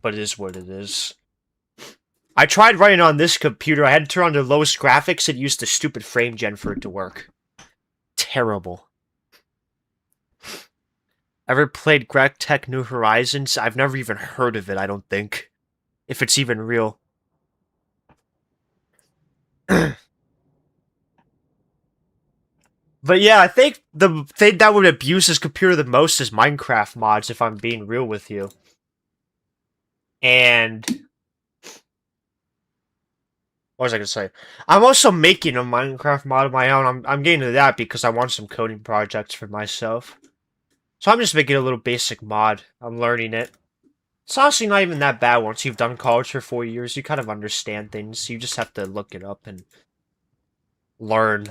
But it is what it is. I tried running on this computer. I had to turn on the lowest graphics and use the stupid frame gen for it to work. Terrible. Ever played Greg Tech New Horizons? I've never even heard of it, I don't think. If it's even real. But yeah, I think the thing that would abuse this computer the most is Minecraft mods, if I'm being real with you. And what was I gonna say? I'm also making a Minecraft mod of my own. I'm getting to that because I want some coding projects for myself. So I'm just making a little basic mod. I'm learning it. It's honestly not even that bad once you've done college for 4 years. You kind of understand things. You just have to look it up and learn.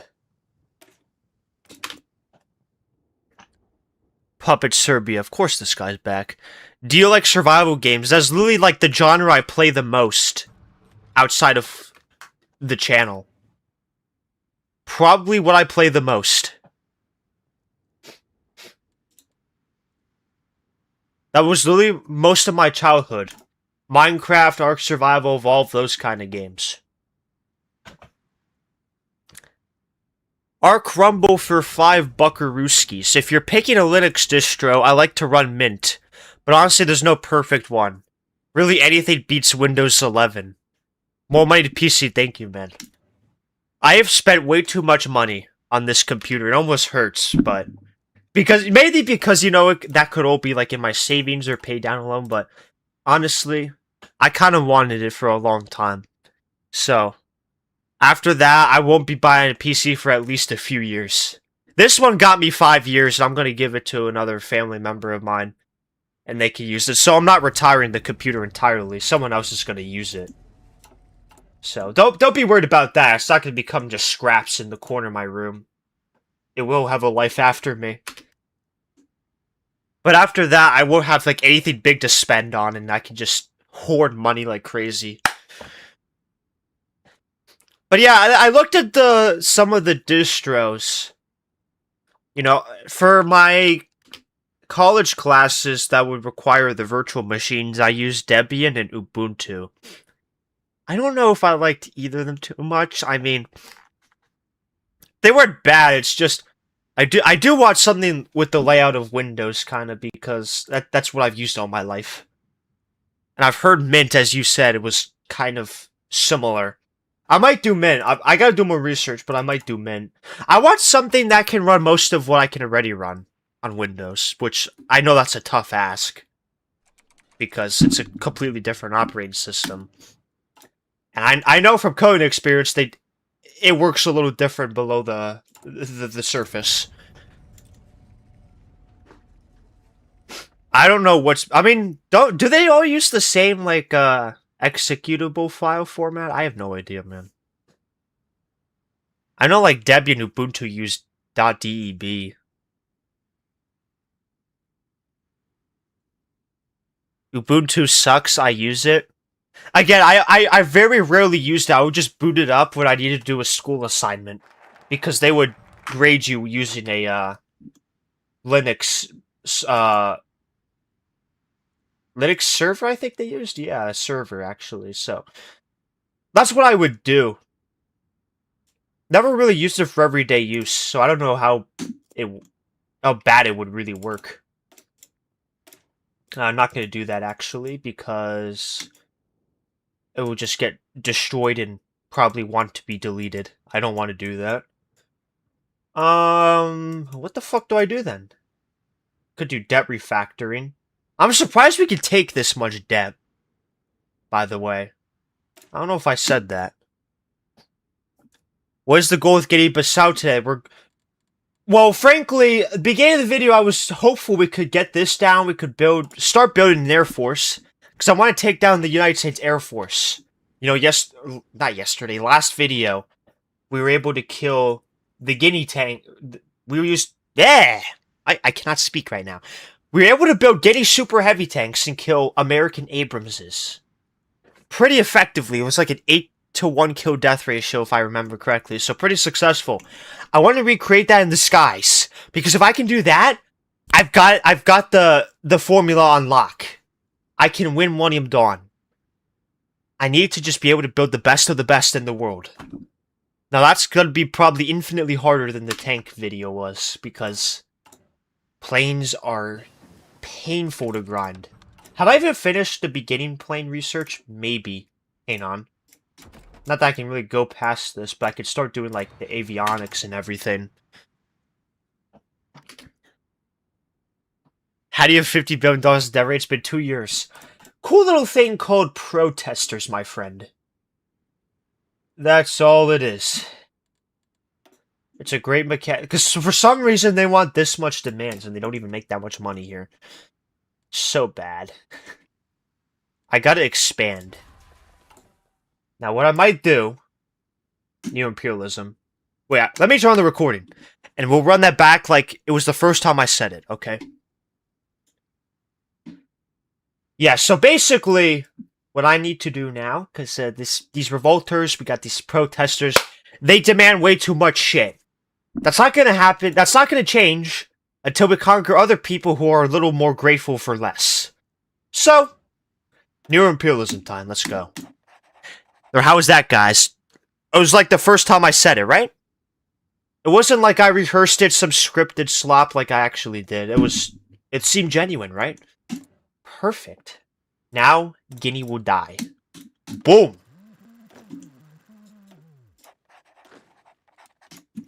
Puppet Serbia. Of course this guy's back. Do you like survival games? That's literally like the genre I play the most outside of the channel. Probably what I play the most. That was literally most of my childhood. Minecraft, Ark Survival, Evolve, those kind of games. Ark Rumble for 5 buckarooskies. If you're picking a Linux distro, I like to run Mint. But honestly, there's no perfect one. Really, anything beats Windows 11. More money to PC, thank you, man. I have spent way too much money on this computer. It almost hurts, but... Maybe because, you know, that could all be, like, in my savings or pay down a loan, but... Honestly, I kind of wanted it for a long time. So... After that, I won't be buying a PC for at least a few years. This one got me 5 years, and I'm going to give it to another family member of mine. And they can use it. So I'm not retiring the computer entirely. Someone else is going to use it. So don't be worried about that. It's not going to become just scraps in the corner of my room. It will have a life after me. But after that, I won't have like anything big to spend on, and I can just hoard money like crazy. But yeah, I looked at some of the distros. You know, for my college classes that would require the virtual machines, I used Debian and Ubuntu. I don't know if I liked either of them too much. I mean, they weren't bad. It's just I do want something with the layout of Windows, kind of, because that's what I've used all my life. And I've heard Mint, as you said, it was kind of similar. I might do Mint. I gotta do more research, but I might do Mint. I want something that can run most of what I can already run on Windows, which I know that's a tough ask, because it's a completely different operating system. And I know from coding experience, it works a little different below the surface. I don't know I mean, do they all use the same, like, executable file format? I have no idea, man. I know, like, Debian and Ubuntu use .deb. Ubuntu sucks, I use it. Again, I very rarely used it. I would just boot it up when I needed to do a school assignment, because they would grade you using a, Linux, Linux server, I think they used? Yeah, a server, actually, so. That's what I would do. Never really used it for everyday use, so I don't know how bad it would really work. I'm not going to do that, actually, because it will just get destroyed and probably want to be deleted. I don't want to do that. What the fuck do I do then? Could do debt refactoring. I'm surprised we could take this much debt, by the way. I don't know if I said that. What is the goal with Guinea-Bissau today? Well, frankly, at the beginning of the video, I was hopeful we could get this down. We could start building an Air Force. Because I want to take down the United States Air Force. You know, not yesterday, last video, we were able to kill the Guinea tank. I cannot speak right now. We were able to build Guinea super heavy tanks and kill American Abramses. Pretty effectively. It was like an 8-to-1 kill death ratio, if I remember correctly. So pretty successful. I want to recreate that in the skies, because if I can do that, I've got the formula on lock. I can win Millennium Dawn. I need to just be able to build the best of the best in the world. Now that's going to be probably infinitely harder than the tank video was, because planes are painful to grind. Have I even finished the beginning plane research? Maybe. Hang on. Not that I can really go past this, but I could start doing, like, the avionics and everything. How do you have $50 billion in debt rate? It's been 2 years. Cool little thing called protesters, my friend. That's all it is. It's a great mechanic. Because for some reason, they want this much demands, and they don't even make that much money here. So bad. I gotta expand. Now, what I might do... New imperialism. Wait, let me turn on the recording. And we'll run that back like it was the first time I said it, okay? Yeah, so basically, what I need to do now, because these revolters, we got these protesters, they demand way too much shit. That's not going to happen. That's not going to change until we conquer other people who are a little more grateful for less. So, new imperialism time. Let's go. Or how was that, guys? It was like the first time I said it, right? It wasn't like I rehearsed it, some scripted slop like I actually did. It seemed genuine, right? Perfect. Now, Guinea will die. Boom!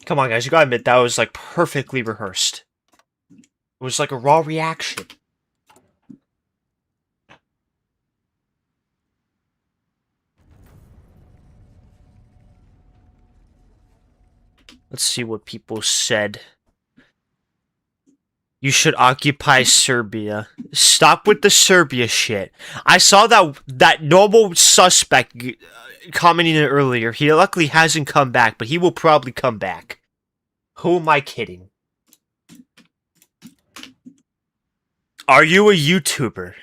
Come on, guys, you gotta admit, that was, like, perfectly rehearsed. It was like a raw reaction. Let's see what people said. You should occupy Serbia. Stop with the Serbia shit. I saw that noble suspect commenting it earlier. He luckily hasn't come back, but he will probably come back. Who am I kidding? Are you a YouTuber?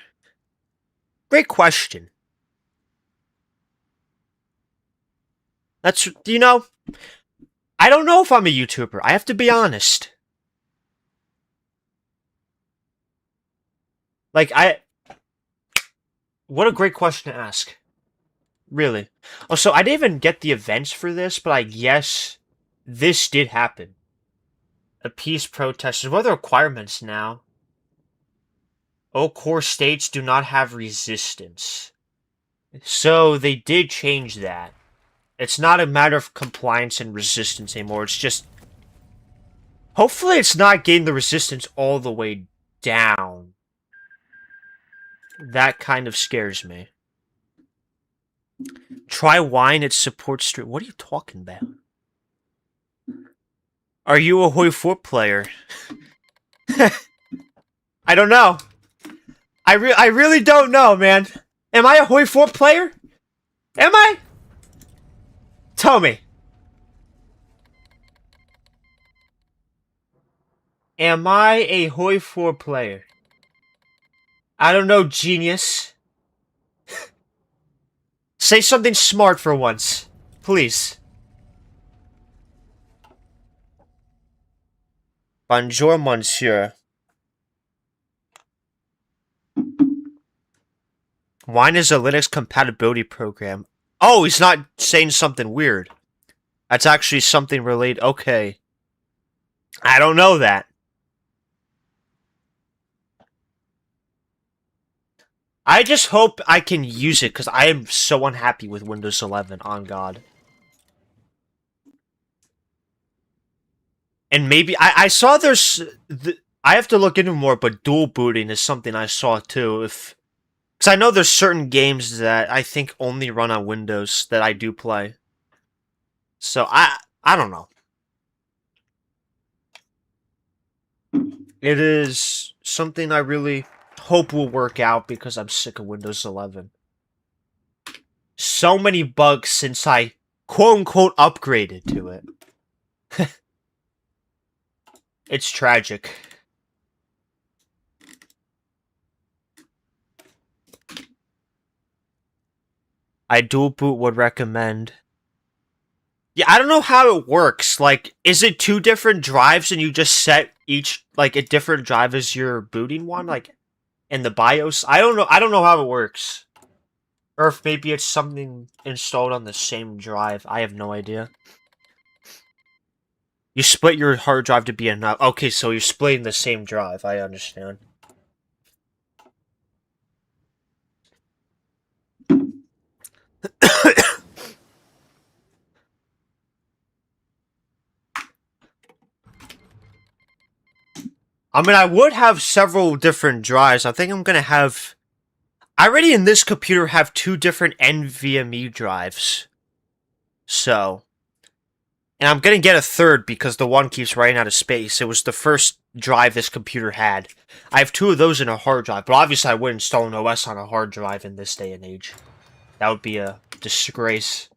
Great question. That's, I don't know if I'm a YouTuber. I have to be honest. Like, what a great question to ask. Really. Oh, so I didn't even get the events for this, but I guess this did happen. A peace protest. What are the requirements now? All core states do not have resistance. So they did change that. It's not a matter of compliance and resistance anymore. It's just... Hopefully it's not getting the resistance all the way down. That kind of scares me. Try wine, it supports stream. What are you talking about? Are you a Hoi 4 player? I don't know. I really don't know, man. Am I a Hoi 4 player? Am I? Tell me. Am I a Hoi 4 player? I don't know, genius. Say something smart for once. Please. Bonjour, monsieur. Wine is a Linux compatibility program. Oh, he's not saying something weird. That's actually something related. Okay. I don't know that. I just hope I can use it, because I am so unhappy with Windows 11, on God. And maybe, I saw there's, I have to look into more, but dual booting is something I saw too. Because I know there's certain games that I think only run on Windows that I do play. So, I don't know. It is something I really hope will work out because I'm sick of Windows 11. So many bugs since I quote-unquote upgraded to it. It's tragic. I dual boot would recommend. Yeah, I don't know how it works. Like, is it 2 different drives and you just set each, like, a different drive as your booting one? Like, in the BIOS? I don't know how it works. Or if maybe it's something installed on the same drive. I have no idea. You split your hard drive to be enough. Okay, so you're splitting the same drive. I understand. I mean, I would have several different drives. I think I'm gonna have... I already in this computer have 2 different NVMe drives. So... And I'm gonna get a third because the one keeps running out of space. It was the first drive this computer had. I have 2 of those in a hard drive, but obviously I wouldn't install an OS on a hard drive in this day and age. That would be a disgrace.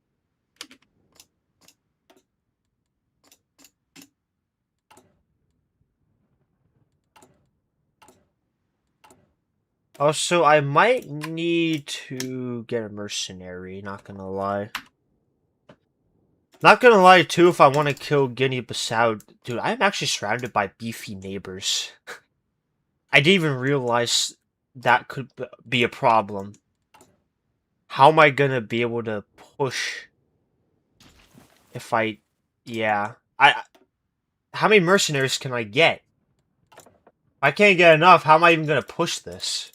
Also, I might need to get a mercenary, not gonna lie. Not gonna lie, too, if I want to kill Guinea-Bissau. Dude, I'm actually surrounded by beefy neighbors. I didn't even realize that could be a problem. How am I gonna be able to push if I... Yeah. How many mercenaries can I get? If I can't get enough, how am I even gonna push this?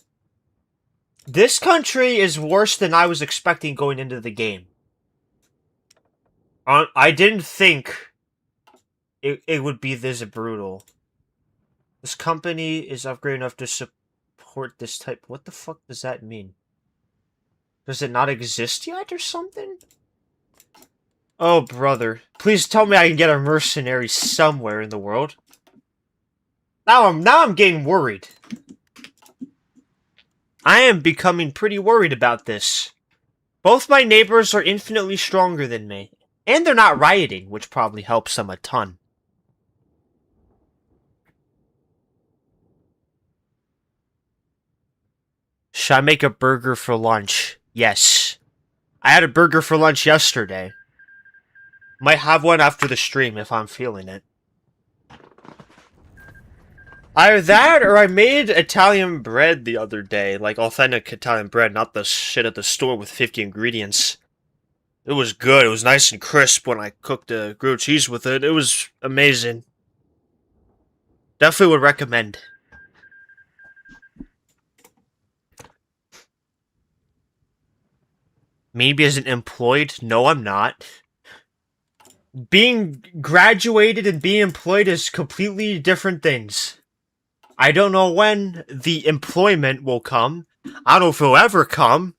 This country is worse than I was expecting going into the game. I didn't think it would be this brutal. This company is upgraded enough to support this type. What the fuck does that mean? Does it not exist yet or something? Oh, brother. Please tell me I can get a mercenary somewhere in the world. Now I'm getting worried. I am becoming pretty worried about this. Both my neighbors are infinitely stronger than me. And they're not rioting, which probably helps them a ton. Should I make a burger for lunch? Yes. I had a burger for lunch yesterday. Might have one after the stream if I'm feeling it. Either that or I made Italian bread the other day. Like authentic Italian bread, not the shit at the store with 50 ingredients. It was good. It was nice and crisp when I cooked the grilled cheese with it. It was amazing. Definitely would recommend. Maybe as an employed? No, I'm not. Being graduated and being employed is completely different things. I don't know when the employment will come. I don't know if it'll ever come.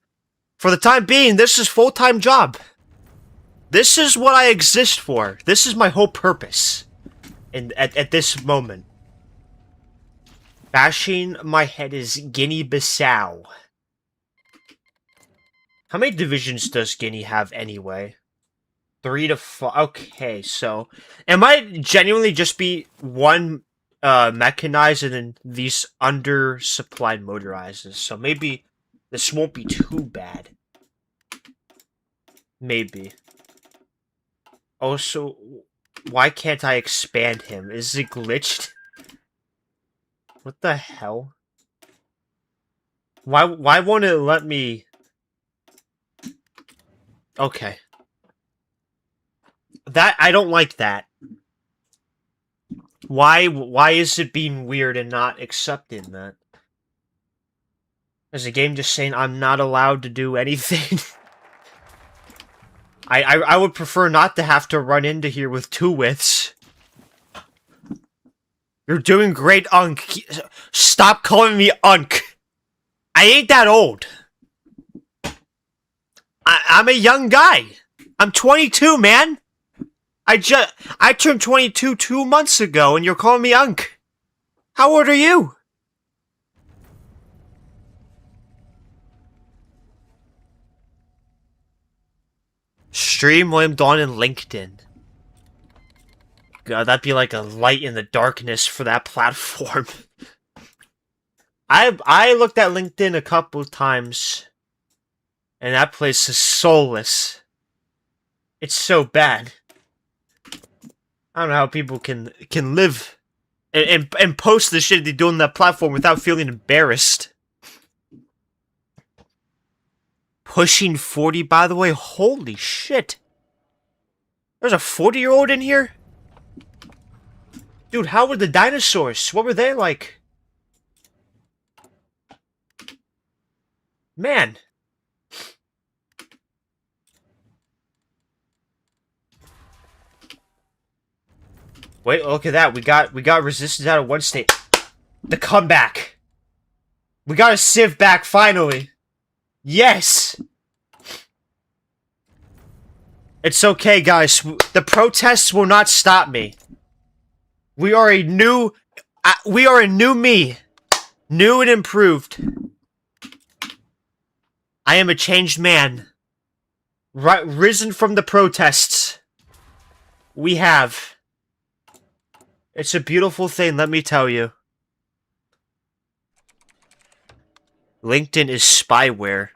For the time being, this is full-time job. This is what I exist for. This is my whole purpose. At this moment. Bashing my head is Guinea-Bissau. How many divisions does Guinea have anyway? 3 to 4. Okay, so it might genuinely just be one mechanized and then these undersupplied motorized. So maybe this won't be too bad. Maybe. Also, why can't I expand him? Is it glitched? What the hell? Why won't it let me? Okay. That I don't like that. Why is it being weird and not accepting that? Is the game just saying I'm not allowed to do anything? I would prefer not to have to run into here with 2 widths. You're doing great, Unk. Stop calling me Unk. I ain't that old. I'm a young guy. I'm 22, man. I turned 22 2 months ago, and you're calling me Unk. How old are you? Stream William Dawn and LinkedIn. God, that'd be like a light in the darkness for that platform. I looked at LinkedIn a couple times, and that place is soulless. It's so bad. I don't know how people can live and post the shit they do on that platform without feeling embarrassed. Pushing 40, by the way. Holy shit. There's a 40-year-old in here? Dude, how were the dinosaurs? What were they like? Man. Wait, look at that. We got resistance out of one state. The comeback. We got a Civ back finally. Yes. It's okay, guys. The protests will not stop me. We are a new me. New and improved. I am a changed man. Risen from the protests. We have. It's a beautiful thing, let me tell you. LinkedIn is spyware.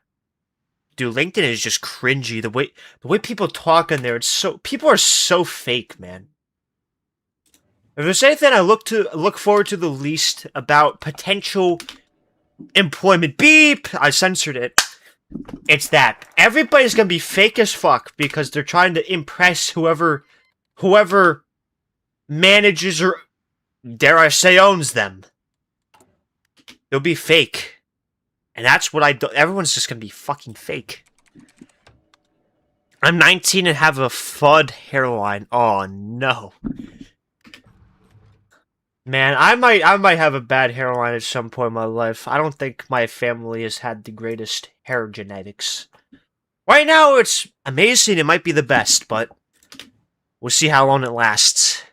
Dude, LinkedIn is just cringy. The way people talk on there, it's so people are so fake, man. If there's anything I look forward to the least about potential employment, beep, I censored it. It's that everybody's gonna be fake as fuck because they're trying to impress whoever manages or, dare I say, owns them. They'll be fake. And that's what I do. Everyone's just gonna be fucking fake. I'm 19 and have a FUD hairline. Oh no. Man, I might have a bad hairline at some point in my life. I don't think my family has had the greatest hair genetics. Right now, it's amazing. It might be the best, but we'll see how long it lasts.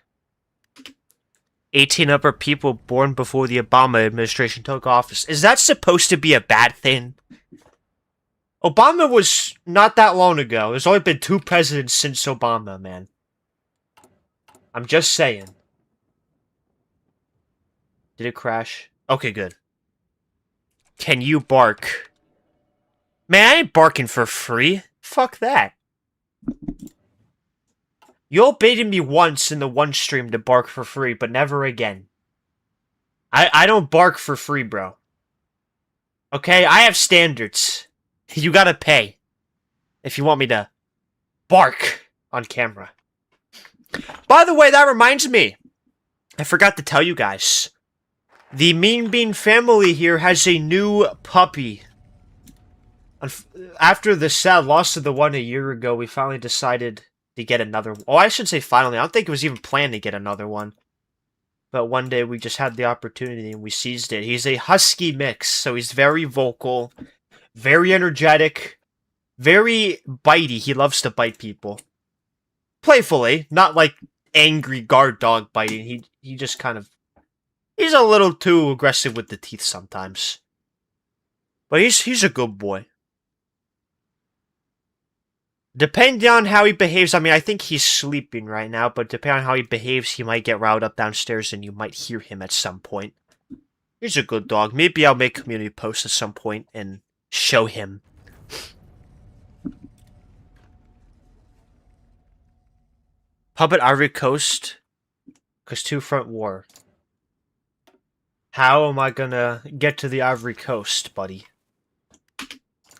18 upper people born before the Obama administration took office. Is that supposed to be a bad thing? Obama was not that long ago. There's only been 2 presidents since Obama, man. I'm just saying. Did it crash? Okay, good. Can you bark? Man, I ain't barking for free. Fuck that. You baited me once in the one stream to bark for free, but never again. I don't bark for free, bro. Okay, I have standards. You gotta pay if you want me to bark on camera. By the way, that reminds me. I forgot to tell you guys. The Mean Bean family here has a new puppy. After the sad loss of the one a year ago, we finally decided to get another one. Oh, I should say finally. I don't think it was even planned to get another one. But one day we just had the opportunity and we seized it. He's a husky mix, so he's very vocal, very energetic, very bitey. He loves to bite people. Playfully, not like angry guard dog biting. He just kind of... He's a little too aggressive with the teeth sometimes. But he's a good boy. Depending on how he behaves, I mean, I think he's sleeping right now, but depending on how he behaves, he might get riled up downstairs and you might hear him at some point. He's a good dog. Maybe I'll make community posts at some point and show him. Puppet Ivory Coast, because Two Front War. How am I gonna get to the Ivory Coast, buddy?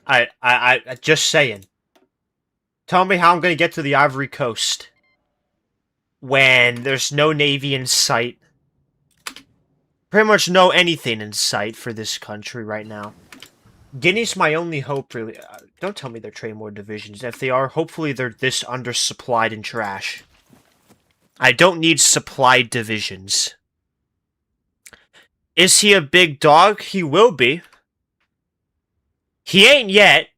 I just saying. Tell me how I'm gonna get to the Ivory Coast when there's no Navy in sight. Pretty much no anything in sight for this country right now. Guinea's my only hope, really. Don't tell me they're trading more divisions. If they are, hopefully they're this undersupplied and trash. I don't need supplied divisions. Is he a big dog? He will be. He ain't yet.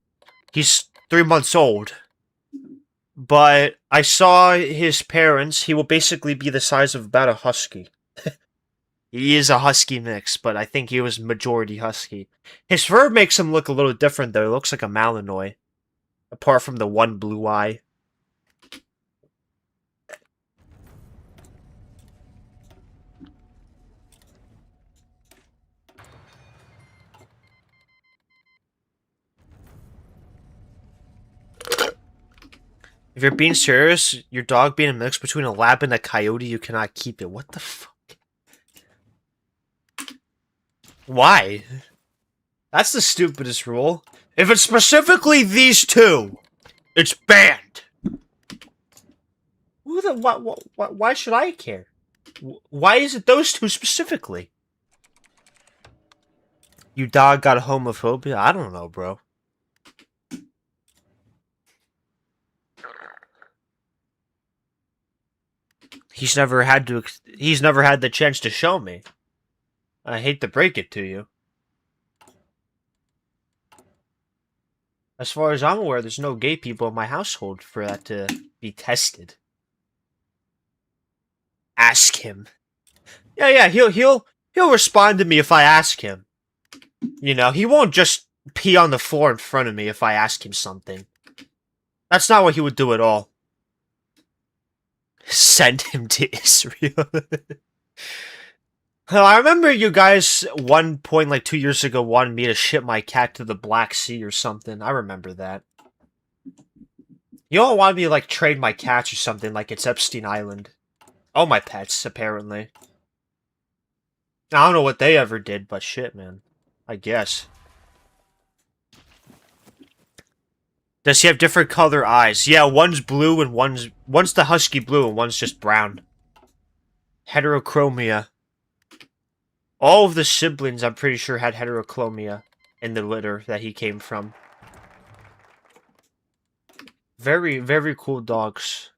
He's 3 months old. But I saw his parents. He will basically be the size of about a husky. He is a husky mix, but I think he was majority husky. His fur makes him look a little different, though. He looks like a Malinois. Apart from the one blue eye. If you're being serious, your dog being a mix between a lab and a coyote, you cannot keep it. What the fuck? Why? That's the stupidest rule. If it's specifically these two, it's banned. Who the... Why should I care? Why is it those two specifically? You dog got homophobia? I don't know, bro. He's never had the chance to show me. I hate to break it to you. As far as I'm aware, there's no gay people in my household for that to be tested. Ask him. Yeah, he'll respond to me if I ask him. You know, he won't just pee on the floor in front of me if I ask him something. That's not what he would do at all. Send him to Israel. I remember you guys, one point like 2 years ago, wanted me to ship my cat to the Black Sea or something. I remember that. You all wanted me to like trade my cats or something, like it's Epstein Island. All my pets, apparently. I don't know what they ever did, but shit, man. I guess. Does he have different color eyes? Yeah, one's blue and one's the husky blue and one's just brown. Heterochromia. All of the siblings, I'm pretty sure, had heterochromia in the litter that he came from. Very, very cool dogs.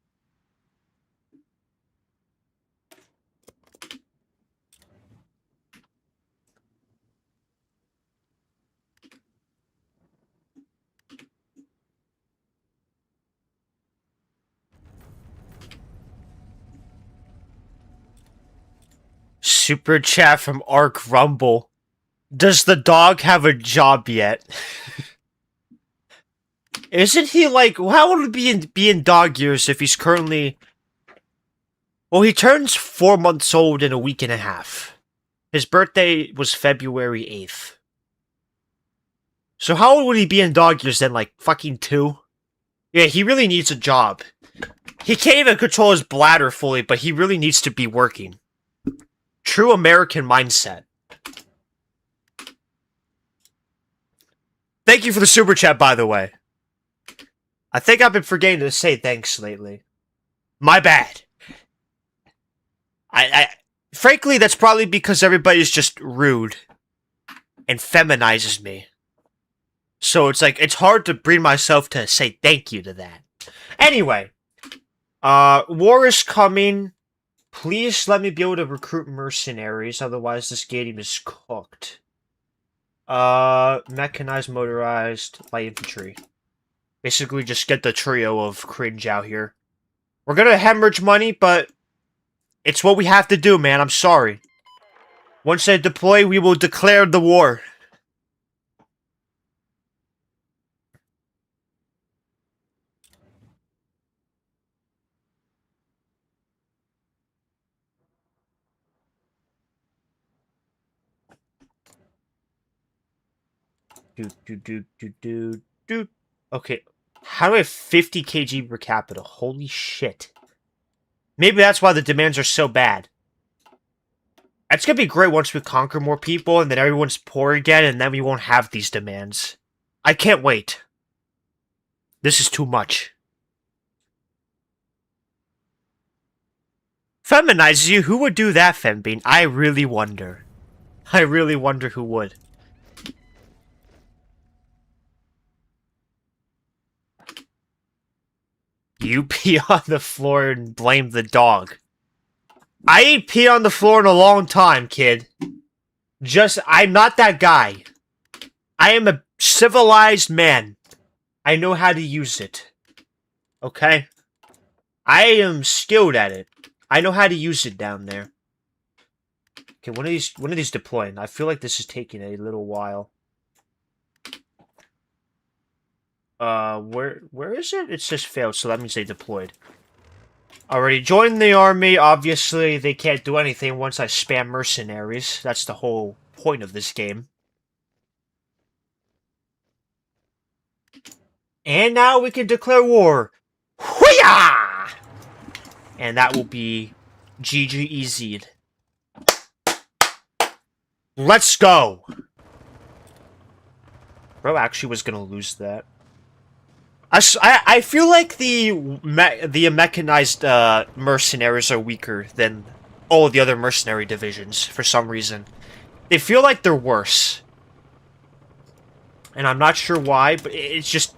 Super chat from Arc Rumble. Does the dog have a job yet? Isn't he like... How would it be in dog years if he's currently... Well, he turns 4 months old in a week and a half. His birthday was February 8th. So how old would he be in dog years then? Like, fucking 2? Yeah, he really needs a job. He can't even control his bladder fully, but he really needs to be working. True American mindset. Thank you for the super chat, by the way. I think I've been forgetting to say thanks lately. My bad. Frankly, that's probably because everybody's just rude and feminizes me. So it's like, it's hard to bring myself to say thank you to that. Anyway, war is coming. Please let me be able to recruit mercenaries, otherwise this game is cooked. Mechanized, motorized, light infantry. Basically, just get the trio of cringe out here. We're gonna hemorrhage money, but it's what we have to do, man. I'm sorry. Once they deploy, we will declare the war. Do. Okay. How do I have 50 kg per capita? Holy shit. Maybe that's why the demands are so bad. It's gonna be great once we conquer more people and then everyone's poor again and then we won't have these demands. I can't wait. This is too much. Feminizes you? Who would do that, Fembean? I really wonder. I really wonder who would. You pee on the floor and blame the dog. I ain't pee on the floor in a long time, kid. I'm not that guy. I am a civilized man. I know how to use it. Okay? I am skilled at it. I know how to use it down there. Okay, when are these deploying? I feel like this is taking a little while. Where is it? It's just failed, so that means they deployed. Already joined the army. Obviously, they can't do anything once I spam mercenaries. That's the whole point of this game. And now we can declare war. Hoo-yah! And that will be GG easy. Let's go! Bro actually was gonna lose that. I feel like the mechanized mercenaries are weaker than all the other mercenary divisions for some reason. They feel like they're worse. And I'm not sure why, but it's just...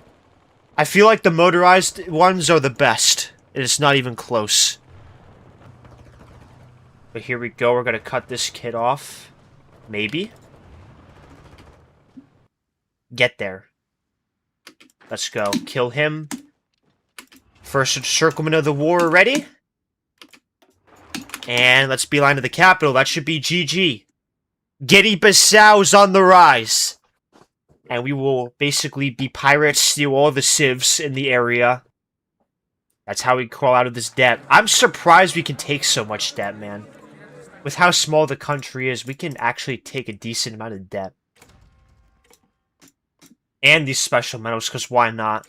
I feel like the motorized ones are the best. And it's not even close. But here we go, we're gonna cut this kid off. Maybe? Get there. Let's go. Kill him. First encirclement of the war ready. And let's beeline to the capital. That should be GG. Guinea-Bissau's on the rise. And we will basically be pirates, steal all the civs in the area. That's how we crawl out of this debt. I'm surprised we can take so much debt, man. With how small the country is, we can actually take a decent amount of debt. And these special medals, because why not?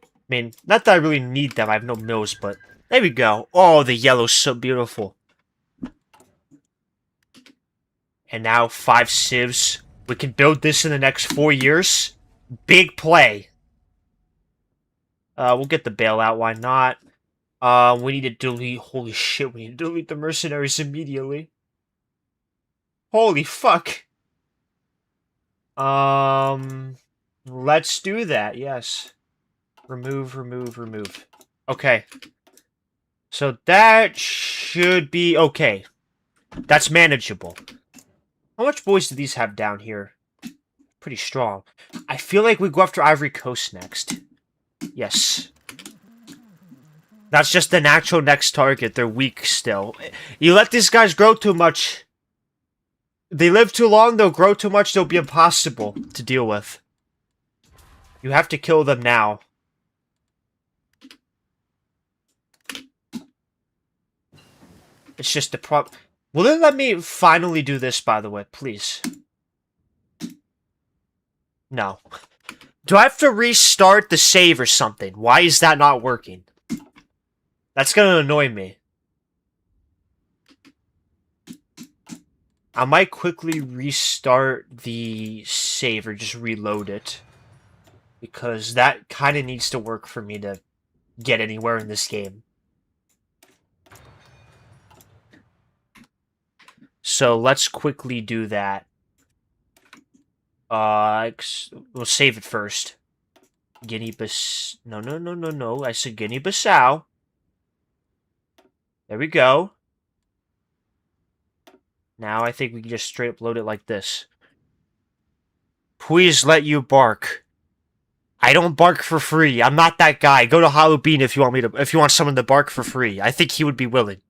I mean, not that I really need them, I have no mills, but there we go. Oh, the yellow's so beautiful. And now 5 civs. We can build this in the next 4 years. Big play. We'll get the bailout, why not? We need to delete... Holy shit, we need to delete the mercenaries immediately. Holy fuck. Let's do that, yes. Remove. Okay. So that should be okay. That's manageable. How much boys do these have down here? Pretty strong. I feel like we go after Ivory Coast next. Yes. That's just the natural next target. They're weak still. You let these guys grow too much. They live too long, they'll grow too much, they'll be impossible to deal with. You have to kill them now. It's just a problem. Will it let me finally do this, by the way, please? No. Do I have to restart the save or something? Why is that not working? That's gonna annoy me. I might quickly restart the save or just reload it. Because that kind of needs to work for me to get anywhere in this game. So let's quickly do that. We'll save it first. Guinea-Bissau. No. I said Guinea-Bissau. There we go. Now I think we can just straight up load it like this. Please let you bark. I don't bark for free. I'm not that guy. Go to Hollow Bean if you want someone to bark for free. I think he would be willing.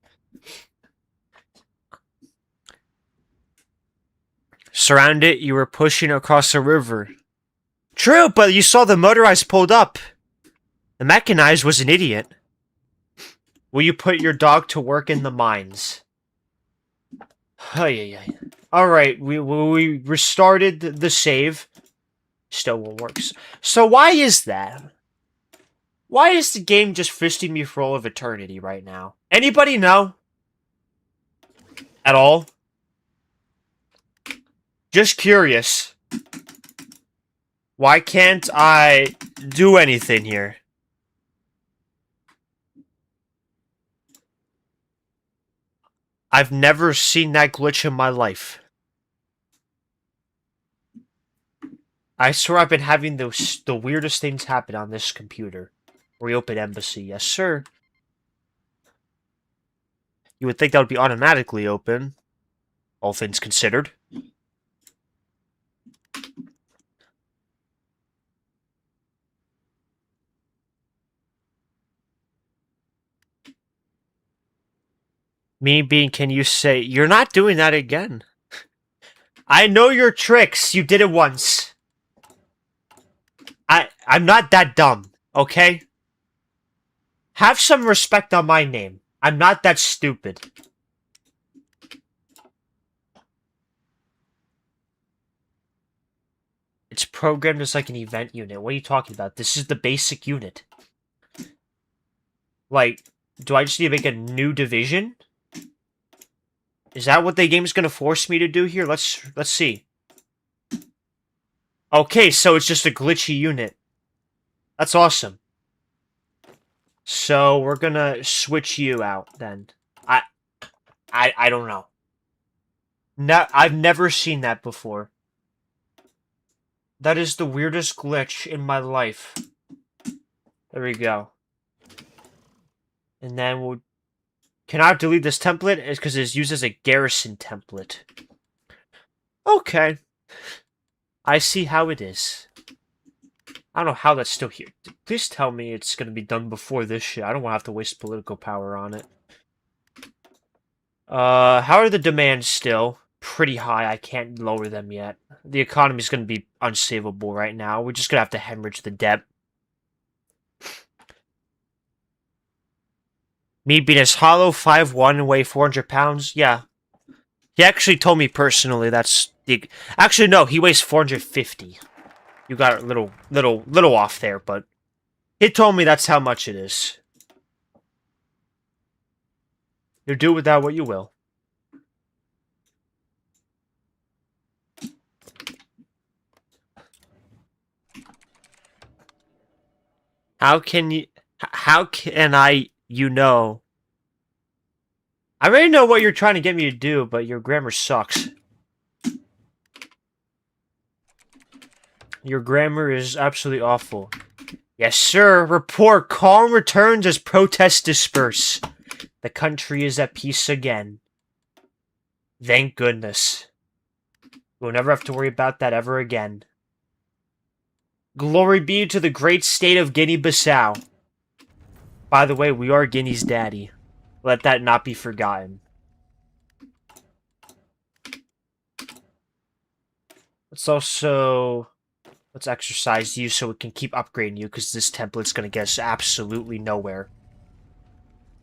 Surround it, you were pushing across a river. True, but you saw the motorized pulled up. The mechanized was an idiot. Will you put your dog to work in the mines? Alright, we restarted the save. Still won't work. So why is that? Why is the game just fisting me for all of eternity right now? Anybody know? At all? Just curious. Why can't I do anything here? I've never seen that glitch in my life. I swear I've been having the weirdest things happen on this computer. Reopen embassy. Yes, sir. You would think that would be automatically open. All things considered. Me being, can you say, you're not doing that again? I know your tricks. You did it once. I'm not that dumb, okay? Have some respect on my name. I'm not that stupid. It's programmed as like an event unit. What are you talking about? This is the basic unit. Like, do I just need to make a new division? Is that what the game's gonna force me to do here? Let's see. Okay, so it's just a glitchy unit. That's awesome. So we're gonna switch you out then. I don't know. No, I've never seen that before. That is the weirdest glitch in my life. There we go. And then we'll... Can I delete this template? It's because it's used as a garrison template. Okay. I see how it is. I don't know how that's still here. Please tell me it's going to be done before this shit. I don't want to have to waste political power on it. How are the demands still? Pretty high. I can't lower them yet. The economy's going to be unsavable right now. We're just going to have to hemorrhage the debt. Me being as hollow, 5'1", and weigh 400 pounds? Yeah. He actually told me personally that's the... Actually, no, he weighs 450. You got a little off there, but... He told me that's how much it is. You do with that what you will. How can I, you know? I already know what you're trying to get me to do, but your grammar sucks. Your grammar is absolutely awful. Yes, sir. Report. Calm returns as protests disperse. The country is at peace again. Thank goodness. We'll never have to worry about that ever again. Glory be to the great state of Guinea-Bissau. By the way, we are Guinea's daddy. Let that not be forgotten. Let's exercise you so we can keep upgrading you, because this template's going to get us absolutely nowhere.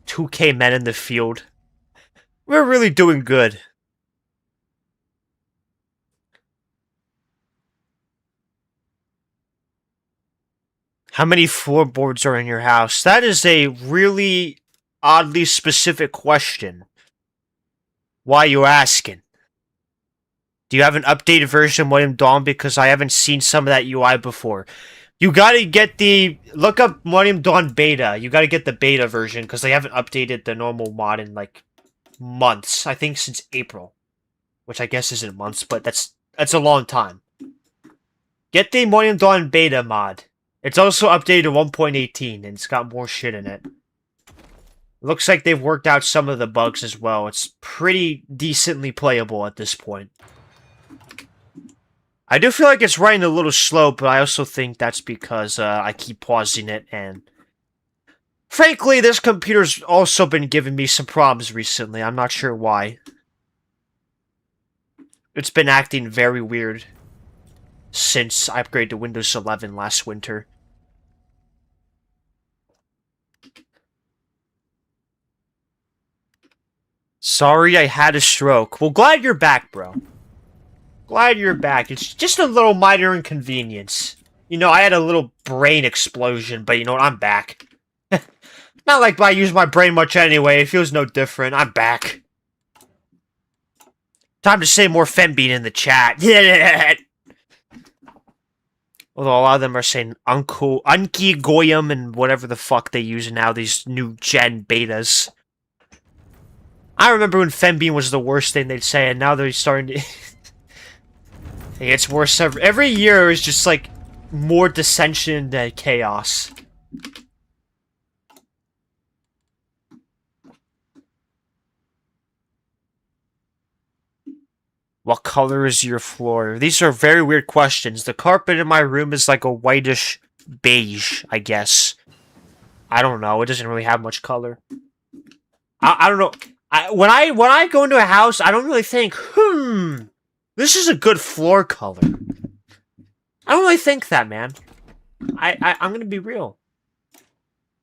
2k men in the field. We're really doing good. How many floorboards are in your house? That is a really oddly specific question. Why are you asking? Do you have an updated version of William Dawn? Because I haven't seen some of that UI before. You gotta get the... Look up William Dawn beta. You gotta get the beta version, because they haven't updated the normal mod in, like, months. I think since April. Which I guess isn't months, but that's a long time. Get the William Dawn beta mod. It's also updated to 1.18, and it's got more shit in it. Looks like they've worked out some of the bugs as well. It's pretty decently playable at this point. I do feel like it's running a little slow, but I also think that's because I keep pausing it, and... Frankly, this computer's also been giving me some problems recently. I'm not sure why. It's been acting very weird since I upgraded to Windows 11 last winter. Sorry I had a stroke. Well, glad you're back, bro. Glad you're back. It's just a little minor inconvenience. You know, I had a little brain explosion, but you know what? I'm back. Not like I use my brain much anyway. It feels no different. I'm back. Time to say more Fembean in the chat. Although a lot of them are saying Unki Goyim and whatever the fuck they use now, these new gen betas. I remember when Fembean was the worst thing they'd say, and now they're starting to... It gets worse every year is just like more dissension than chaos. What color is your floor? These are very weird questions. The carpet in my room is like a whitish beige, I guess. I don't know. It doesn't really have much color. I don't know. When I go into a house, I don't really think, this is a good floor color. I don't really think that, man. I'm gonna be real.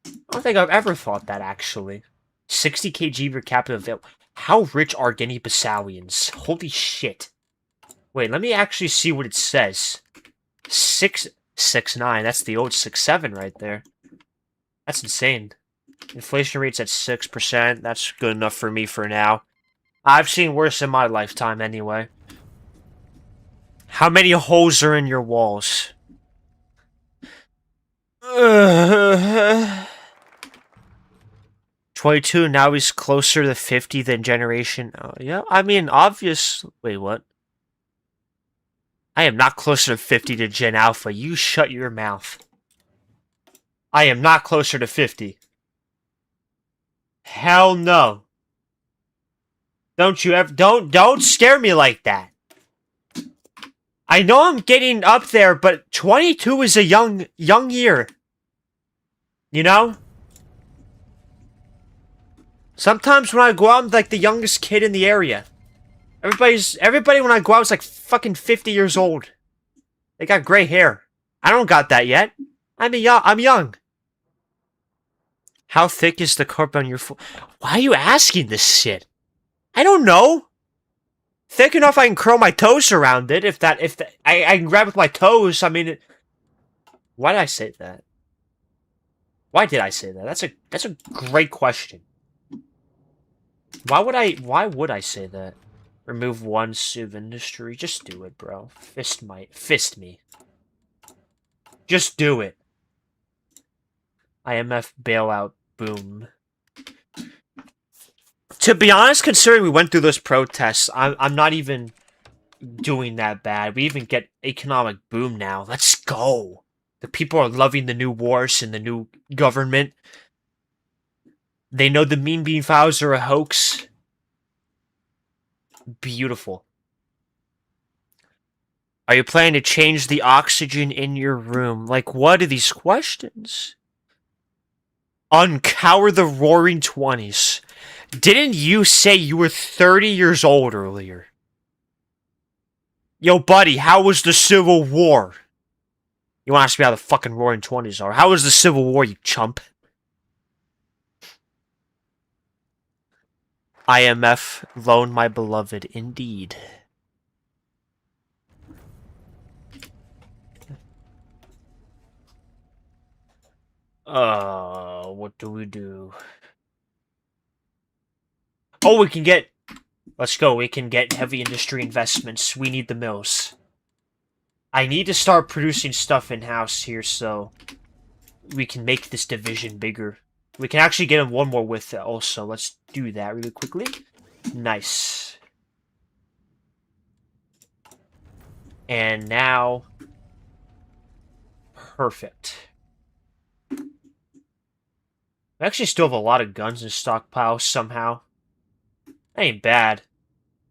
I don't think I've ever thought that, actually. 60 kg per capita available. How rich are Guinea-Bissawians? Holy shit. Wait, let me actually see what it says. 6.9. That's the old 6.7 right there. That's insane. Inflation rate's at 6%. That's good enough for me for now. I've seen worse in my lifetime anyway. How many holes are in your walls? 22, now he's closer to 50 than Generation... Oh, yeah, I mean, obvious... Wait, what? I am not closer to 50 to Gen Alpha. You shut your mouth. I am not closer to 50. Hell no. Don't you ever... Don't scare me like that. I know I'm getting up there, but 22 is a young year. You know? Sometimes when I go out, I'm like the youngest kid in the area. Everybody when I go out is like fucking 50 years old. They got gray hair. I don't got that yet. I'm young. How thick is the carpet on your floor? Why are you asking this shit? I don't know. Thick enough I can curl my toes around it. I can grab with my toes. I mean, why did I say that? Why did I say that? That's a great question. Why would I say that? Remove one sieve industry. Just do it, bro. Fist me. Just do it. IMF bailout boom. To be honest, considering we went through those protests, I'm not even doing that bad. We even get economic boom now. Let's go. The people are loving the new wars and the new government. They know the mean bean files are a hoax. Beautiful. Are you planning to change the oxygen in your room? Like, what are these questions? Uncower the roaring 20s. Didn't you say you were 30 years old earlier? Yo, buddy, how was the Civil War? You want to ask me how the fucking roaring 20s are? How was the Civil War, you chump? IMF, loan my beloved, indeed. What do we do? Oh, we can get... Let's go. We can get heavy industry investments. We need the mills. I need to start producing stuff in-house here so we can make this division bigger. We can actually get him one more with it also. Let's do that really quickly. Nice. And now... Perfect. We actually still have a lot of guns in stockpile somehow. That ain't bad.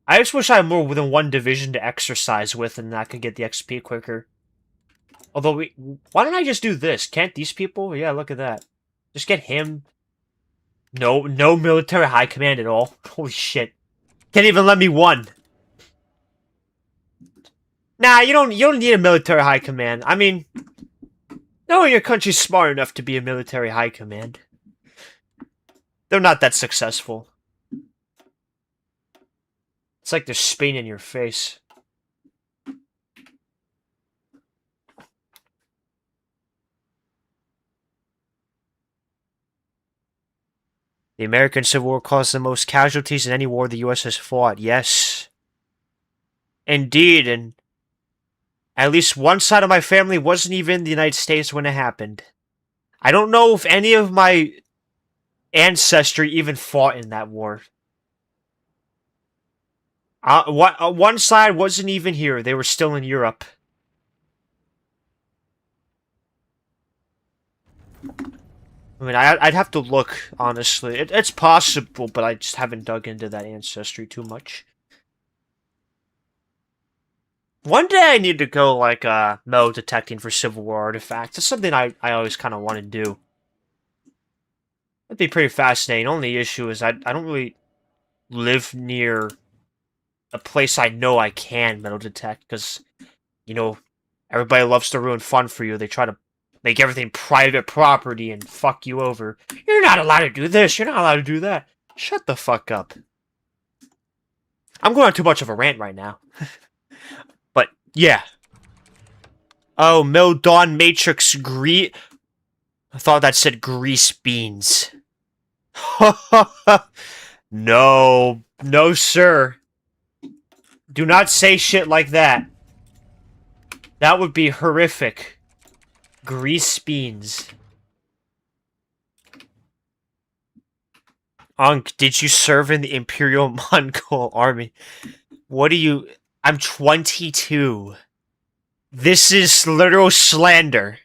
I just wish I had more than one division to exercise with and I could get the XP quicker. Although, why don't I just do this? Can't these people? Yeah, look at that. Just get him. No military high command at all. Holy shit. Can't even let me one. Nah, you don't need a military high command. I mean, no one in your country's smart enough to be a military high command. They're not that successful. It's like they're spitting in your face. The American Civil War caused the most casualties in any war the U.S. has fought. Yes. Indeed, and at least one side of my family wasn't even in the United States when it happened. I don't know if any of my ancestry even fought in that war. One side wasn't even here. They were still in Europe. I mean, I'd have to look, honestly. It's possible, but I just haven't dug into that ancestry too much. One day I need to go, like, metal detecting for Civil War artifacts. It's something I always kind of want to do. It'd be pretty fascinating. Only issue is I don't really live near a place I know I can metal detect, because, you know, everybody loves to ruin fun for you. They try to make everything private property and fuck you over. You're not allowed to do this. You're not allowed to do that. Shut the fuck up. I'm going on too much of a rant right now. But, yeah. Oh, Mill Dawn Matrix I thought that said grease beans. No. No, sir. Do not say shit like that. That would be horrific. Grease beans. Ankh, did you serve in the Imperial Mongol Army? What do you... I'm 22. This is literal slander.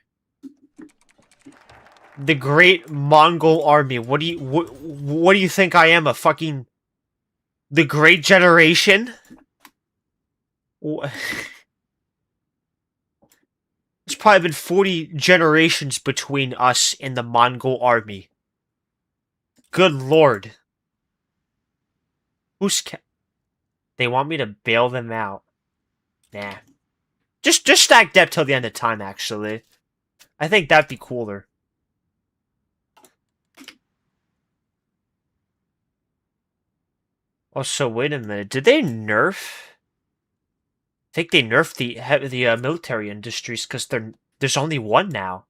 The Great Mongol Army. What do you think I am? A fucking... The Great Generation? There's probably been 40 generations between us and the Mongol Army. Good lord. They want me to bail them out. Nah. Just stack debt till the end of time, actually. I think that'd be cooler. Also, wait a minute. Did they nerf? I think they nerfed the military industries because there's only one now.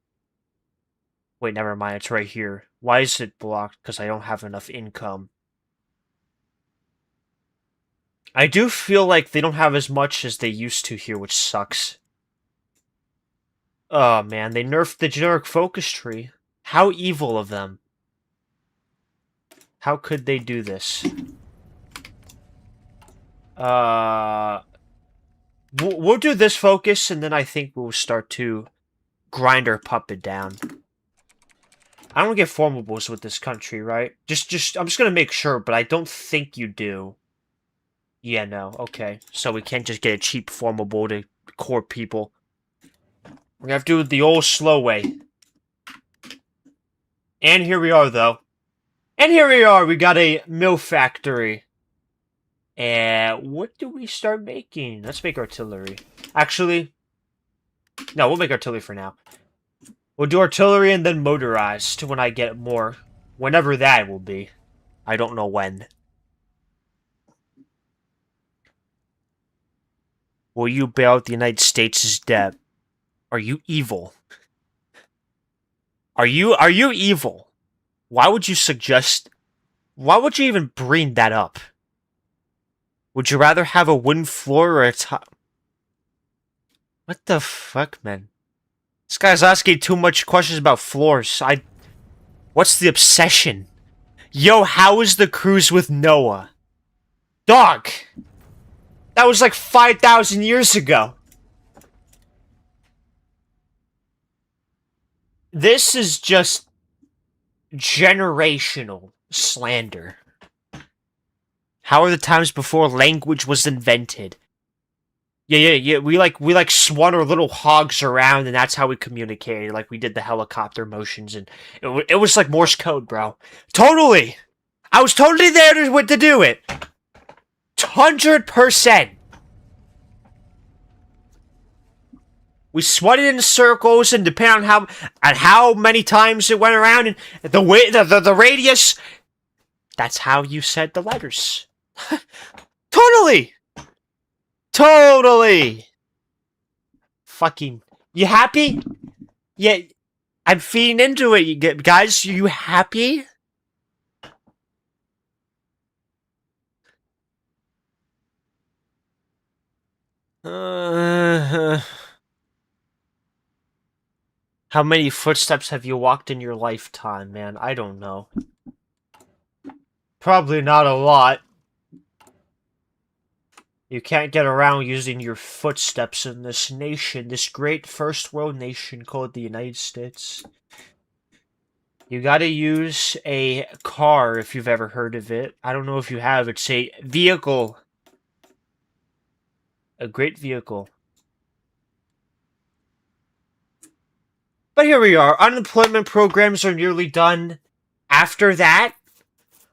Wait, never mind. It's right here. Why is it blocked? Because I don't have enough income. I do feel like they don't have as much as they used to here, which sucks. Oh man, they nerfed the generic focus tree. How evil of them. How could they do this? We'll do this focus, and then I think we'll start to grind our puppet down. I don't get formables with this country, right? I'm just gonna make sure, but I don't think you do. Yeah, no, okay. So we can't just get a cheap formable to core people. We're gonna have to do it the old slow way. And here we are, though. And here we are, we got a mill factory. And what do we start making? Let's make artillery. Actually, no, we'll make artillery for now. We'll do artillery and then motorized when I get more. Whenever that will be. I don't know when. Will you bail out the United States' debt? Are you evil? Are you evil? Why would you suggest? Why would you even bring that up? Would you rather have a wooden floor or a top? What the fuck, man? This guy's asking too much questions about floors. What's the obsession? Yo, how was the cruise with Noah? Dog! That was like 5,000 years ago. This is just generational slander. How are the times before language was invented? Yeah. We swung our little hogs around, and that's how we communicated. Like we did the helicopter motions, and it was like Morse code, bro. Totally, I was totally there to do it. 100%. We swung it in circles, and depending on how many times it went around, and the radius. That's how you said the letters. Totally. Fucking. You happy? Yeah, I'm feeding into it. Guys, you happy? How many footsteps have you walked in your lifetime, man? I don't know. Probably not a lot. You can't get around using your footsteps in this nation, this great first world nation called the United States. You gotta use a car if you've ever heard of it. I don't know if you have. It's a vehicle. A great vehicle. But here we are. Unemployment programs are nearly done. After that,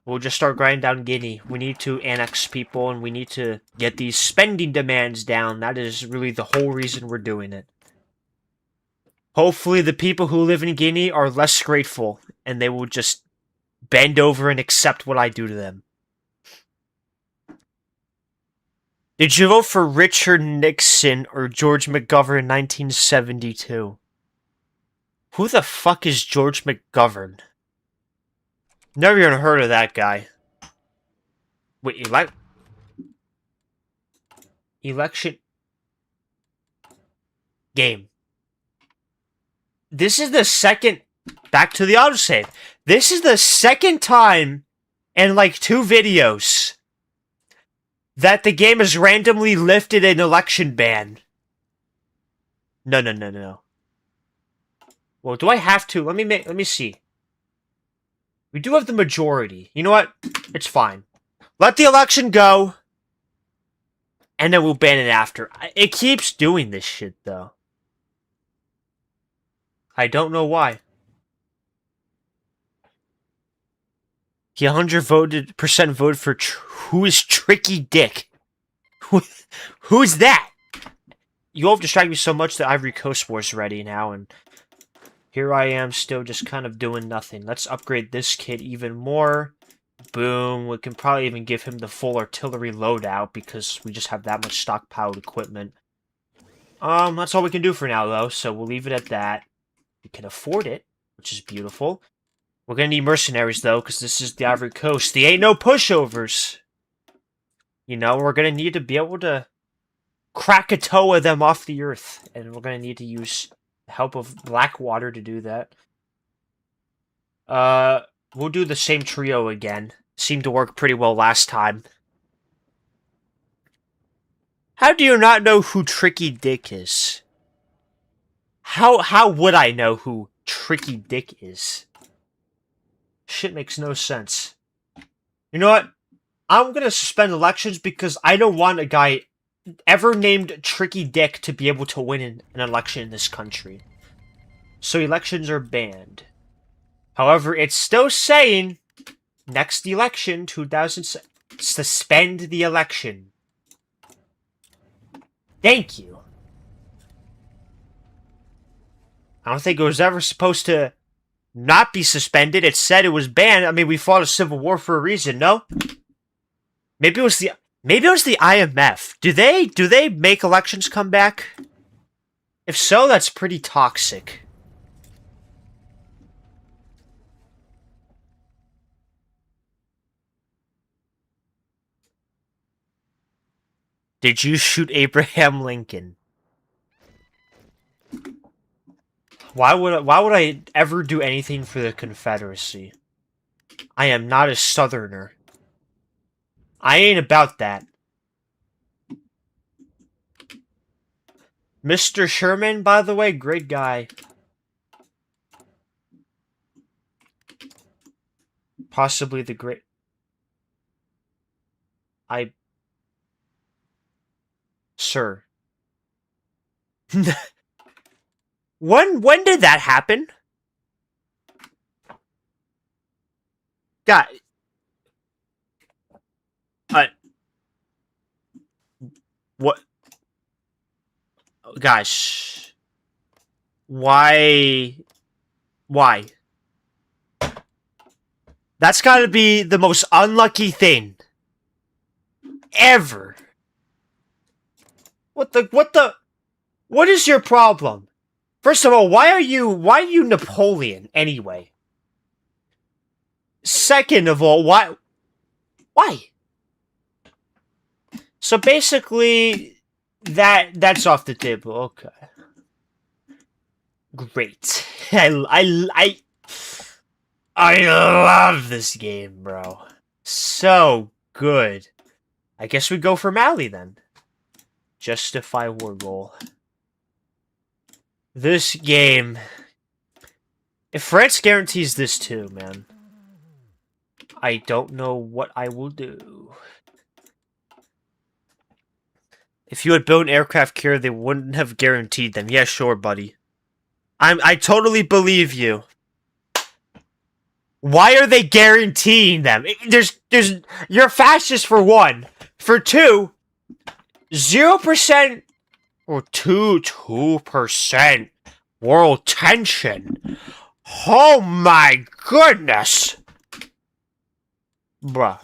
we'll just start grinding down Guinea. We need to annex people, and we need to get these spending demands down. That is really the whole reason we're doing it. Hopefully the people who live in Guinea are less grateful, and they will just bend over and accept what I do to them. Did you vote for Richard Nixon or George McGovern in 1972? Who the fuck is George McGovern? Never even heard of that guy. Wait, election game. This is the second. Back to the autosave. This is the second time in like 2 videos that the game has randomly lifted an election ban. No. Well, do I have to? Let me see. We do have the majority. You know what? It's fine. Let the election go. And then we'll ban it after. It keeps doing this shit, though. I don't know why. He 100% voted for who is Tricky Dick? Who's that? You all have distracted me so much that Ivory Coast War's ready now, and here I am still just kind of doing nothing. Let's upgrade this kid even more. Boom. We can probably even give him the full artillery loadout because we just have that much stockpiled equipment. That's all we can do for now, though, so we'll leave it at that. We can afford it, which is beautiful. We're gonna need mercenaries, though, because this is the Ivory Coast. There ain't no pushovers. You know, we're gonna need to be able to Krakatoa them off the earth, and we're gonna need to use the help of Blackwater to do that. We'll do the same trio again. Seemed to work pretty well last time. How do you not know who Tricky Dick is? How would I know who Tricky Dick is? Shit makes no sense. You know what? I'm gonna suspend elections because I don't want a guy ever named Tricky Dick to be able to win an election in this country. So elections are banned. However, it's still saying next election, 2006, suspend the election. Thank you. I don't think it was ever supposed to not be suspended. It said it was banned. I mean, we fought a civil war for a reason, no? Maybe it was the IMF. Do they make elections come back? If so, that's pretty toxic. Did you shoot Abraham Lincoln? Why would I ever do anything for the Confederacy? I am not a Southerner. I ain't about that. Mr. Sherman, by the way, great guy. Possibly the great... Sir. When did that happen? God. What? Gosh. Why? Why? That's gotta be the most unlucky thing ever. What is your problem? First of all, why are you Napoleon anyway? Second of all, why? So basically, that's off the table. Okay. Great. I love this game, bro. So good. I guess we go for Mali then. Justify war roll. This game. If France guarantees this too, man, I don't know what I will do. If you had built an aircraft carrier, they wouldn't have guaranteed them. Yeah, sure, buddy. I totally believe you. Why are they guaranteeing them? You're fascist for one. For two, 0% or 2% world tension. Oh my goodness. Bruh.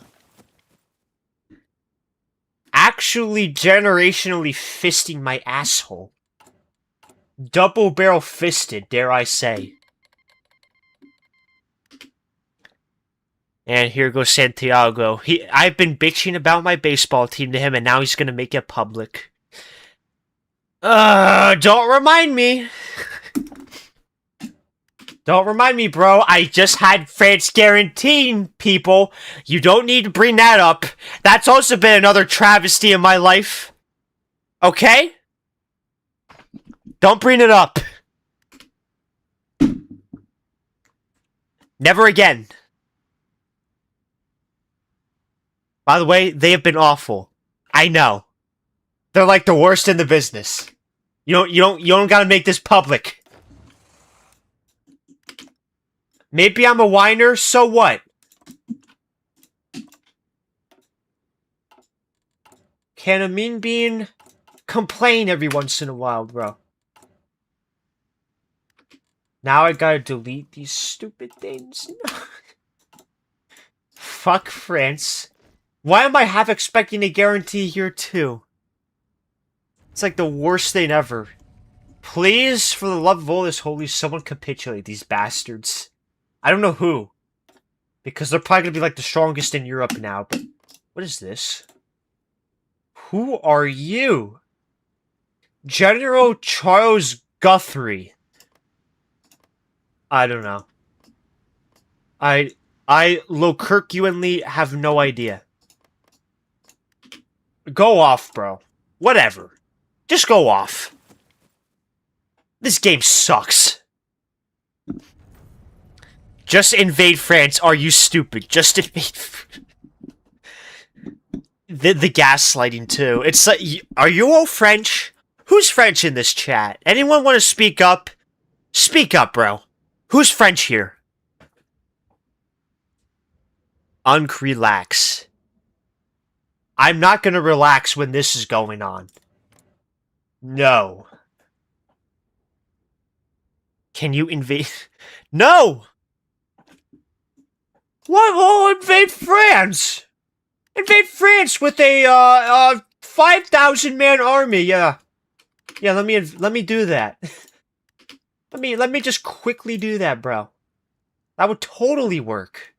Actually generationally fisting my asshole. Double barrel fisted, dare I say. And here goes Santiago. I've been bitching about my baseball team to him, and now he's gonna make it public. Don't remind me. Don't remind me, bro. I just had France guaranteeing people. You don't need to bring that up. That's also been another travesty in my life. Okay? Don't bring it up. Never again. By the way, they have been awful. I know. They're like the worst in the business. You don't gotta make this public. Maybe I'm a whiner, so what? Can a mean bean complain every once in a while, bro? Now I gotta delete these stupid things. Fuck France. Why am I half expecting a guarantee here too? It's like the worst thing ever. Please, for the love of all that's holy, someone capitulate these bastards. I don't know who. Because they're probably gonna be like the strongest in Europe now, but... What is this? Who are you? General Charles Guthrie. I don't know. I Locurcuanly have no idea. Go off, bro. Whatever. Just go off. This game sucks. Just invade France. Are you stupid? Just invade... The gaslighting, too. It's like... Are you all French? Who's French in this chat? Anyone want to speak up? Speak up, bro. Who's French here? Relax. I'm not gonna relax when this is going on. No. Can you invade? No! Why won't invade France? Invade France with a 5,000-man army. Yeah, let me do that. let me just quickly do that, bro. That would totally work.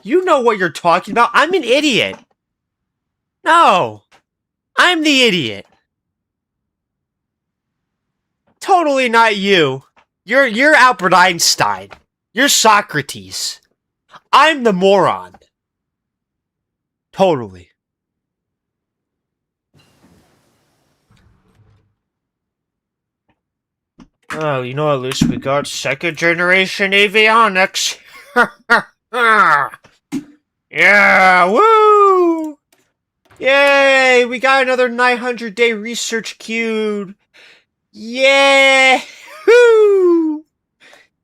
You know what you're talking about. I'm an idiot. No. I'm the idiot. Totally not you. You're Albert Einstein. You're Socrates. I'm the moron. Totally. Oh, you know, at least we got second generation avionics. Yeah, woo! Yay, we got another 900-day research queued. Yeah! Woo!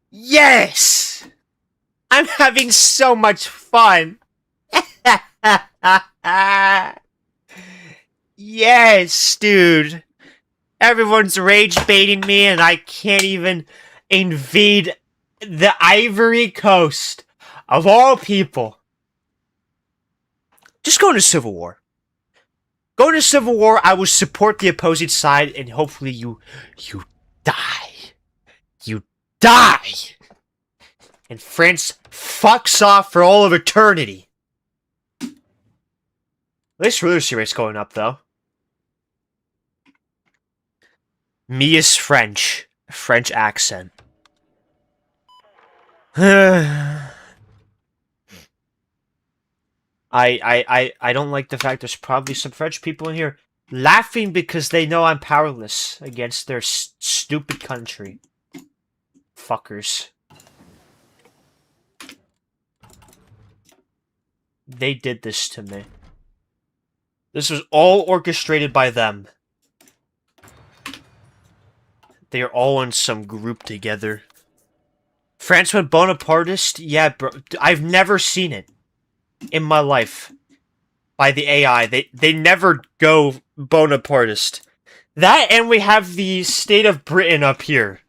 Yes! I'm having so much fun. Yes, dude. Everyone's rage baiting me and I can't even invade the Ivory Coast. Of all people. Just go into Civil War. Go to Civil War, I will support the opposing side, and hopefully you die. You die! And France fucks off for all of eternity. At least literacy rate's going up, though. Me is French. French accent. I don't like the fact there's probably some French people in here laughing because they know I'm powerless against their stupid country. Fuckers. They did this to me. This was all orchestrated by them. They are all in some group together. France went Bonapartist? Yeah, bro. I've never seen it in my life by the AI. They never go Bonapartist. That, and we have the state of Britain up here.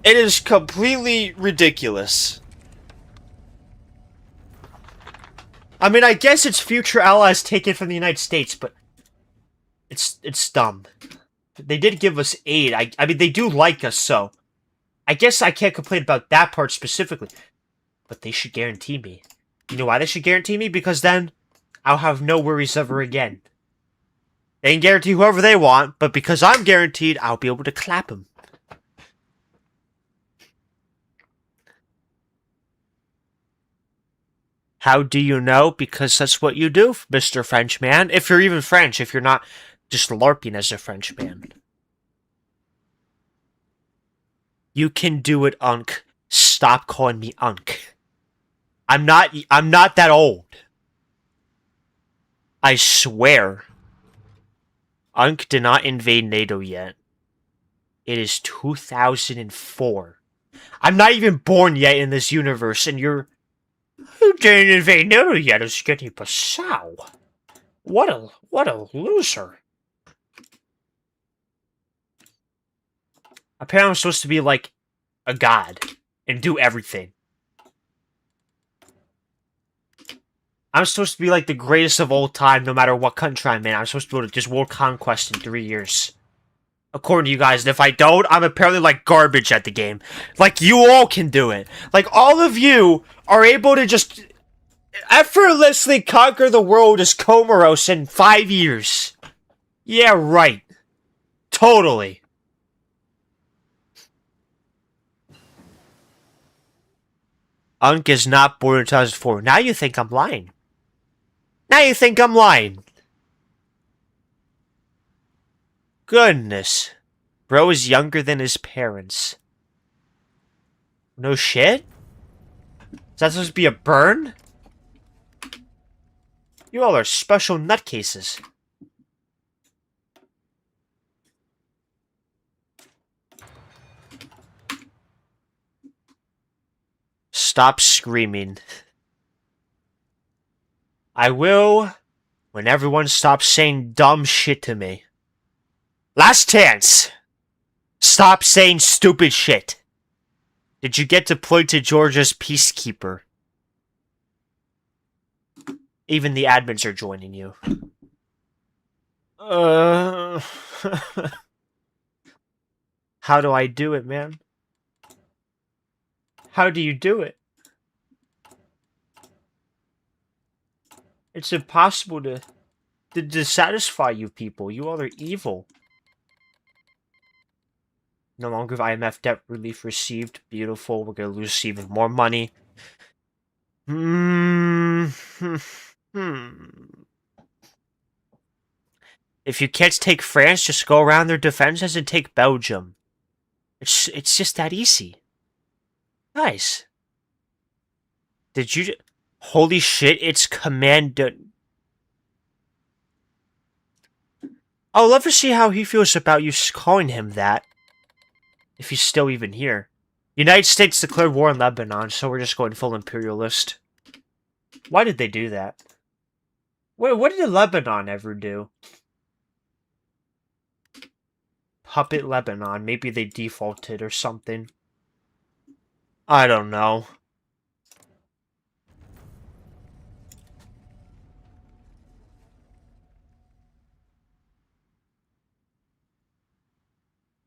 It is completely ridiculous. I mean, I guess it's future allies taken from the United States, but it's dumb. They did give us aid. I mean, they do like us, so I guess I can't complain about that part specifically. But they should guarantee me. You know why they should guarantee me? Because then I'll have no worries ever again. They can guarantee whoever they want, but because I'm guaranteed, I'll be able to clap them. How do you know? Because that's what you do, Mr. Frenchman. If you're even French, if you're not just LARPing as a Frenchman. You can do it, Unc. Stop calling me Unc. I'm not that old. I swear. Unc did not invade NATO yet. It is 2004. I'm not even born yet in this universe, and you're... Who didn't invade NATO yet is getting Passau. What a loser. Apparently I'm supposed to be like a god and do everything. I'm supposed to be like the greatest of all time no matter what country I'm in. I'm supposed to be able to just world conquest in 3 years. According to you guys, and if I don't, I'm apparently like garbage at the game. Like, you all can do it. Like, all of you are able to just effortlessly conquer the world as Comoros in 5 years. Yeah, right. Totally. Unc is not born in 2004. Now you think I'm lying. Now you think I'm lying. Goodness. Bro is younger than his parents. No shit? Is that supposed to be a burn? You all are special nutcases. Stop screaming. I will when everyone stops saying dumb shit to me. Last chance! Stop saying stupid shit. Did you get deployed to Georgia's peacekeeper? Even the admins are joining you. How do I do it, man? How do you do it? It's impossible to... to dissatisfy you people. You all are evil. No longer IMF debt relief received. Beautiful. We're gonna lose even more money. Hmm. If you can't take France, just go around their defenses and take Belgium. It's just that easy. Nice. Did you... Holy shit, it's Commander... I'd love to see how he feels about you calling him that. If he's still even here. United States declared war on Lebanon, so we're just going full imperialist. Why did they do that? Wait, what did Lebanon ever do? Puppet Lebanon. Maybe they defaulted or something. I don't know.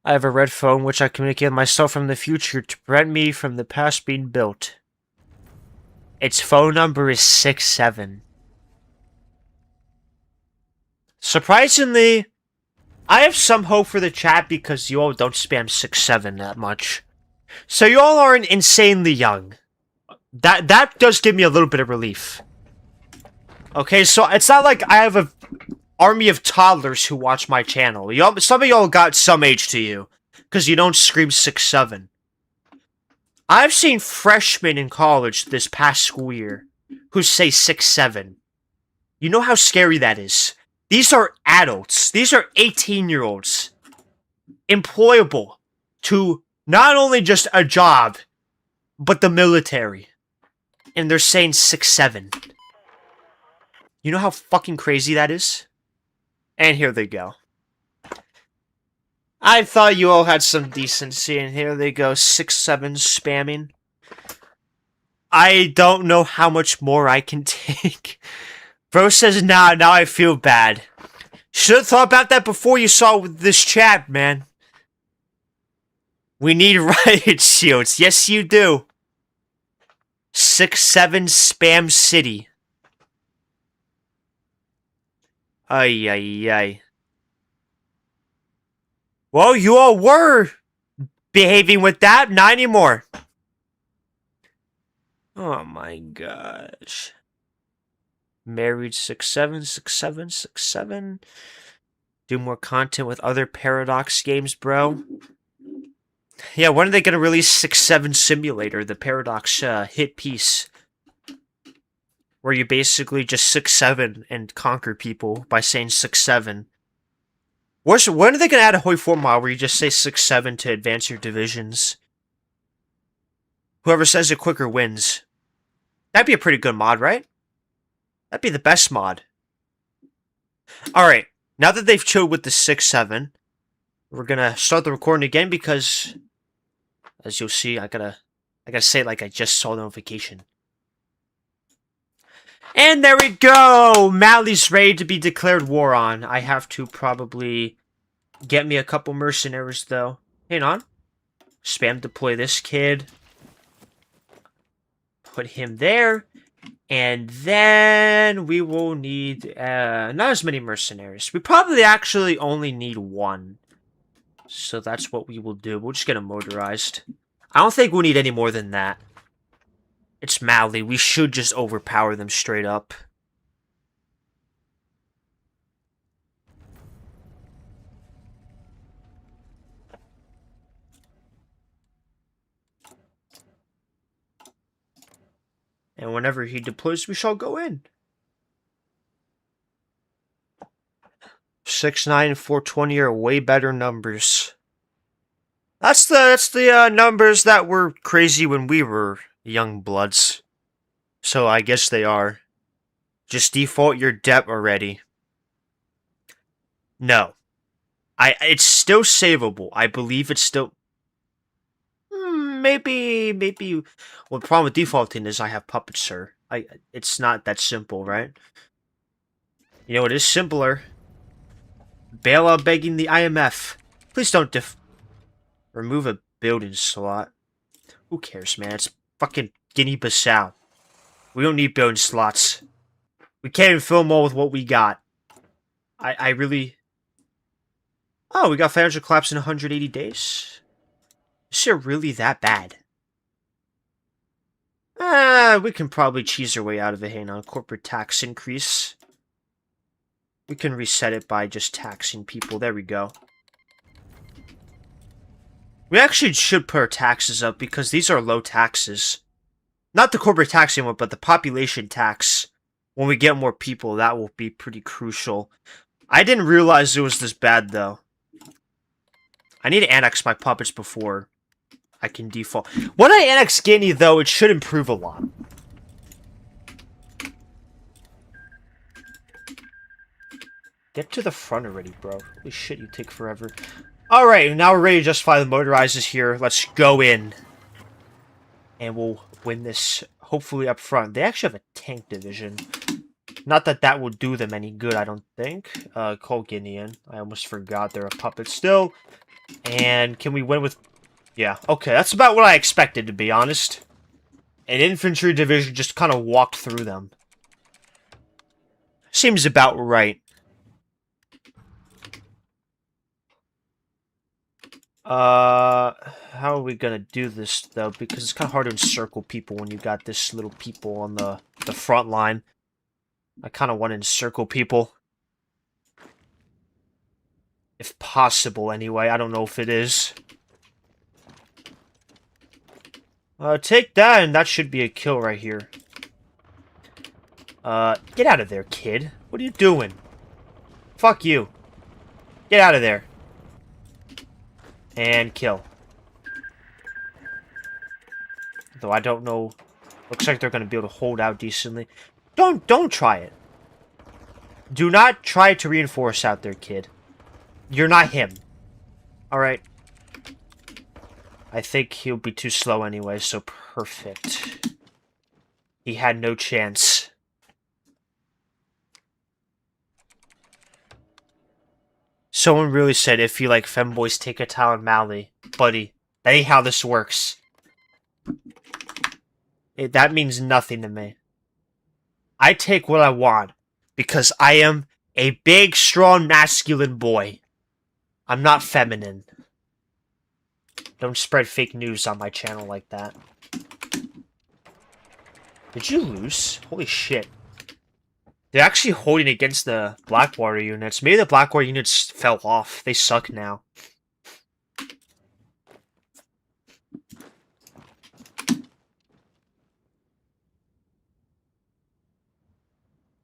I have a red phone which I communicate with myself from the future to prevent me from the past being built. Its phone number is 67. Surprisingly, I have some hope for the chat because you all don't spam 67 that much. So you all aren't insanely young. That does give me a little bit of relief. Okay, so it's not like I have a army of toddlers who watch my channel. Some of y'all got some age to you, because you don't scream 6'7". I've seen freshmen in college this past school year who say 6'7". You know how scary that is. These are adults. These are 18-year-olds. Employable to not only just a job, but the military. And they're saying 6'7". You know how fucking crazy that is? And here they go. I thought you all had some decency, and here they go, 6'7" spamming. I don't know how much more I can take. Bro says, nah, now I feel bad. Should have thought about that before you saw this chat, man. We need riot shields. Yes, you do. 6'7" spam city. Ay, ay, ay. Well, you all were behaving with that. Not anymore. Oh my gosh. Married 6'7", 6'7", 6'7". Do more content with other Paradox games, bro. Yeah, when are they gonna release 6'7" Simulator, the Paradox hit piece? Where you basically just 6'7" and conquer people by saying 6'7". When are they gonna add a Hoi 4 mod where you just say 6'7" to advance your divisions? Whoever says it quicker wins. That'd be a pretty good mod, right? That'd be the best mod. Alright, now that they've chilled with the 6'7", we're gonna start the recording again because, as you'll see, I gotta say it like I just saw the notification. And there we go! Mali's ready to be declared war on. I have to probably get me a couple mercenaries, though. Hang on. Spam deploy this kid. Put him there. And then we will need not as many mercenaries. We probably actually only need one. So that's what we will do. We'll just get them motorized. I don't think we'll need any more than that. It's Mali. We should just overpower them straight up. And whenever he deploys, we shall go in. 6'9" and 420 are way better numbers. That's the numbers that were crazy when we were young bloods. So I guess they are. Just default your debt already. No. It's still savable. I believe it's still... Maybe... Well, the problem with defaulting is I have puppets, sir. It's not that simple, right? You know, it is simpler. Bail out begging the IMF. Please don't remove a building slot. Who cares, man? It's fucking Guinea-Bissau. We don't need building slots. We can't even fill them all with what we got. I really... Oh, we got financial collapse in 180 days? Is it really that bad? We can probably cheese our way out of it. Hang on, corporate tax increase. We can reset it by just taxing people. There we go. We actually should put our taxes up because these are low taxes. Not the corporate tax anymore, but the population tax. When we get more people, that will be pretty crucial. I didn't realize it was this bad, though. I need to annex my puppets before I can default. When I annex Guinea, though, it should improve a lot. Get to the front already, bro. Holy shit, you take forever. Alright, now we're ready to justify the motorizers here. Let's go in. And we'll win this, hopefully, up front. They actually have a tank division. Not that that will do them any good, I don't think. Call Guinea in. I almost forgot they're a puppet still. And can we win with... Yeah, okay, that's about what I expected, to be honest. An infantry division just kind of walked through them. Seems about right. How are we gonna do this, though? Because it's kind of hard to encircle people when you got this little people on the front line. I kind of want to encircle people. If possible, anyway. I don't know if it is. Take that, and that should be a kill right here. Get out of there, kid. What are you doing? Fuck you. Get out of there. And kill. Though I don't know. Looks like they're gonna be able to hold out decently. Don't try it. Do not try to reinforce out there, kid. You're not him. Alright. I think he'll be too slow anyway, so perfect. He had no chance. Someone really said if you like femboys, take a towel and Mally. Buddy, that ain't how this works. That means nothing to me. I take what I want because I am a big, strong, masculine boy. I'm not feminine. Don't spread fake news on my channel like that. Did you lose? Holy shit. They're actually holding against the Blackwater units. Maybe the Blackwater units fell off. They suck now.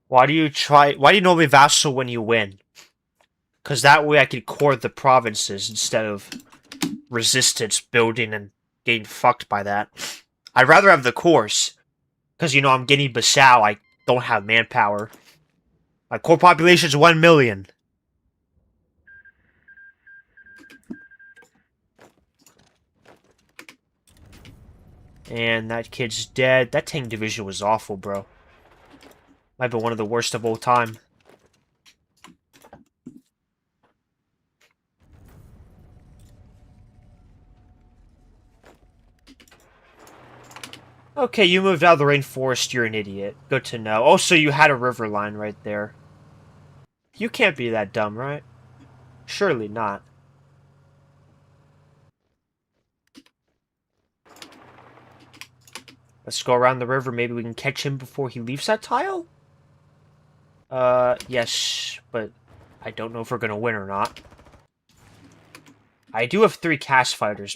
Why do you normally vassal when you win? Because that way I could core the provinces instead of resistance building and getting fucked by that. I'd rather have the cores. Because, I'm Guinea-Bissau. I don't have manpower. My core population is 1 million. And that kid's dead. That tank division was awful, bro. Might be one of the worst of all time. Okay, you moved out of the rainforest, you're an idiot. Good to know. Also, you had a river line right there. You can't be that dumb, right? Surely not. Let's go around the river, maybe we can catch him before he leaves that tile? Yes, but I don't know if we're gonna win or not. I do have 3 cast fighters,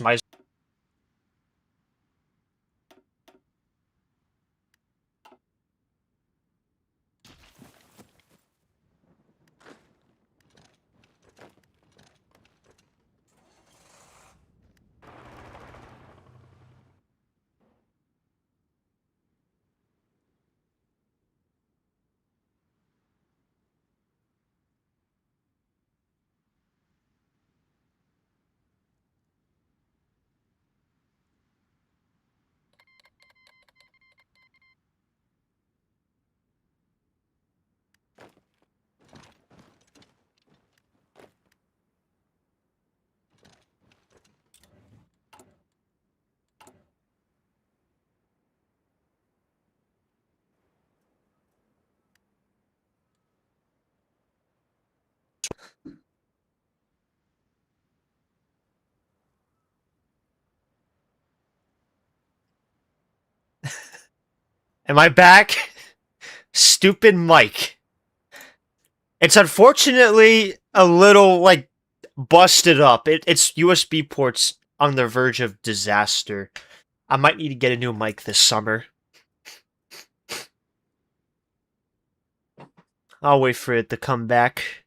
Am I back? Stupid mic. It's unfortunately a little, like, busted up. Its USB port's on the verge of disaster. I might need to get a new mic this summer. I'll wait for it to come back.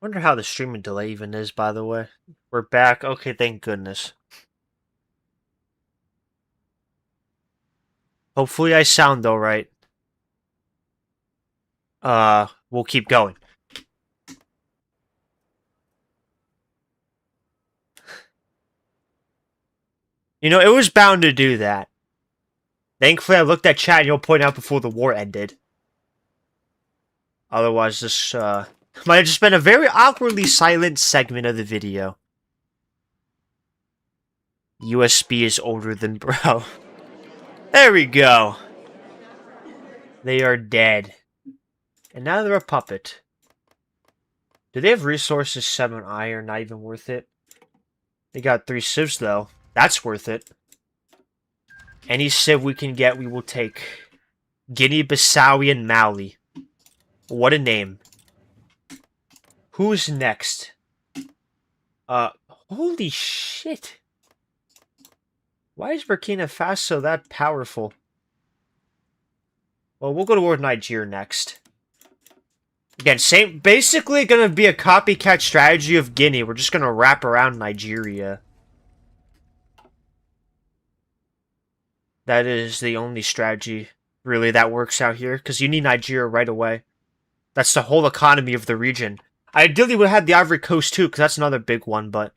Wonder how the streaming delay even is, by the way. We're back. Okay, thank goodness. Hopefully I sound alright. We'll keep going. You know, it was bound to do that. Thankfully, I looked at chat and you'll point out before the war ended. Otherwise, this, might have just been a very awkwardly silent segment of the video. USB is older than bro. There we go. They are dead. And now they're a puppet. Do they have resources? 7 iron, not even worth it. They got 3 civs, though. That's worth it. Any civ we can get, we will take. Guinea-Bissawian Mali. What a name. Who's next? Holy shit. Why is Burkina Faso that powerful? Well, we'll go to war with Nigeria next. Again, basically gonna be a copycat strategy of Guinea. We're just gonna wrap around Nigeria. That is the only strategy, really, that works out here. Because you need Nigeria right away. That's the whole economy of the region. I ideally would have had the Ivory Coast too, because that's another big one, but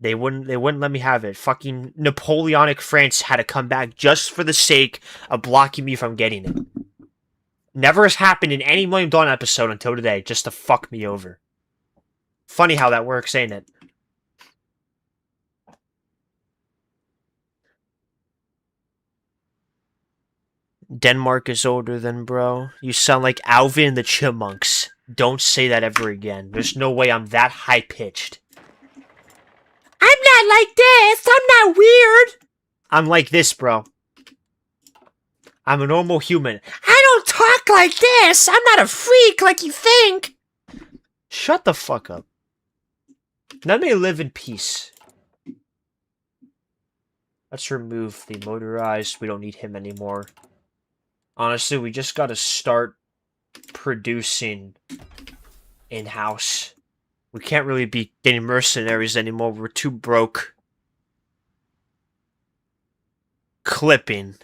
they wouldn't let me have it. Fucking Napoleonic France had to come back just for the sake of blocking me from getting it. Never has happened in any William Dawn episode until today, just to fuck me over. Funny how that works, ain't it? Denmark is older than bro. You sound like Alvin and the Chipmunks. Don't say that ever again. There's no way I'm that high-pitched. I'm not like this! I'm not weird! I'm like this, bro. I'm a normal human. I don't talk like this! I'm not a freak like you think! Shut the fuck up. Let me live in peace. Let's remove the motorized. We don't need him anymore. Honestly, we just gotta start producing in-house. We can't really be getting mercenaries anymore. We're too broke. Clipping.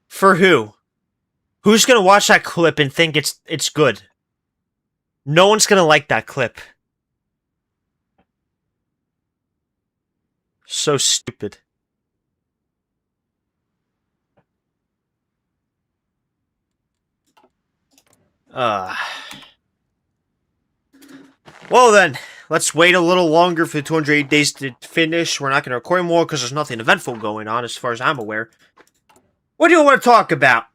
For who? Who's gonna watch that clip and think it's good? No one's gonna like that clip. So stupid. Well then, let's wait a little longer for the 208 days to finish. We're not going to record more because there's nothing eventful going on as far as I'm aware. What do you want to talk about?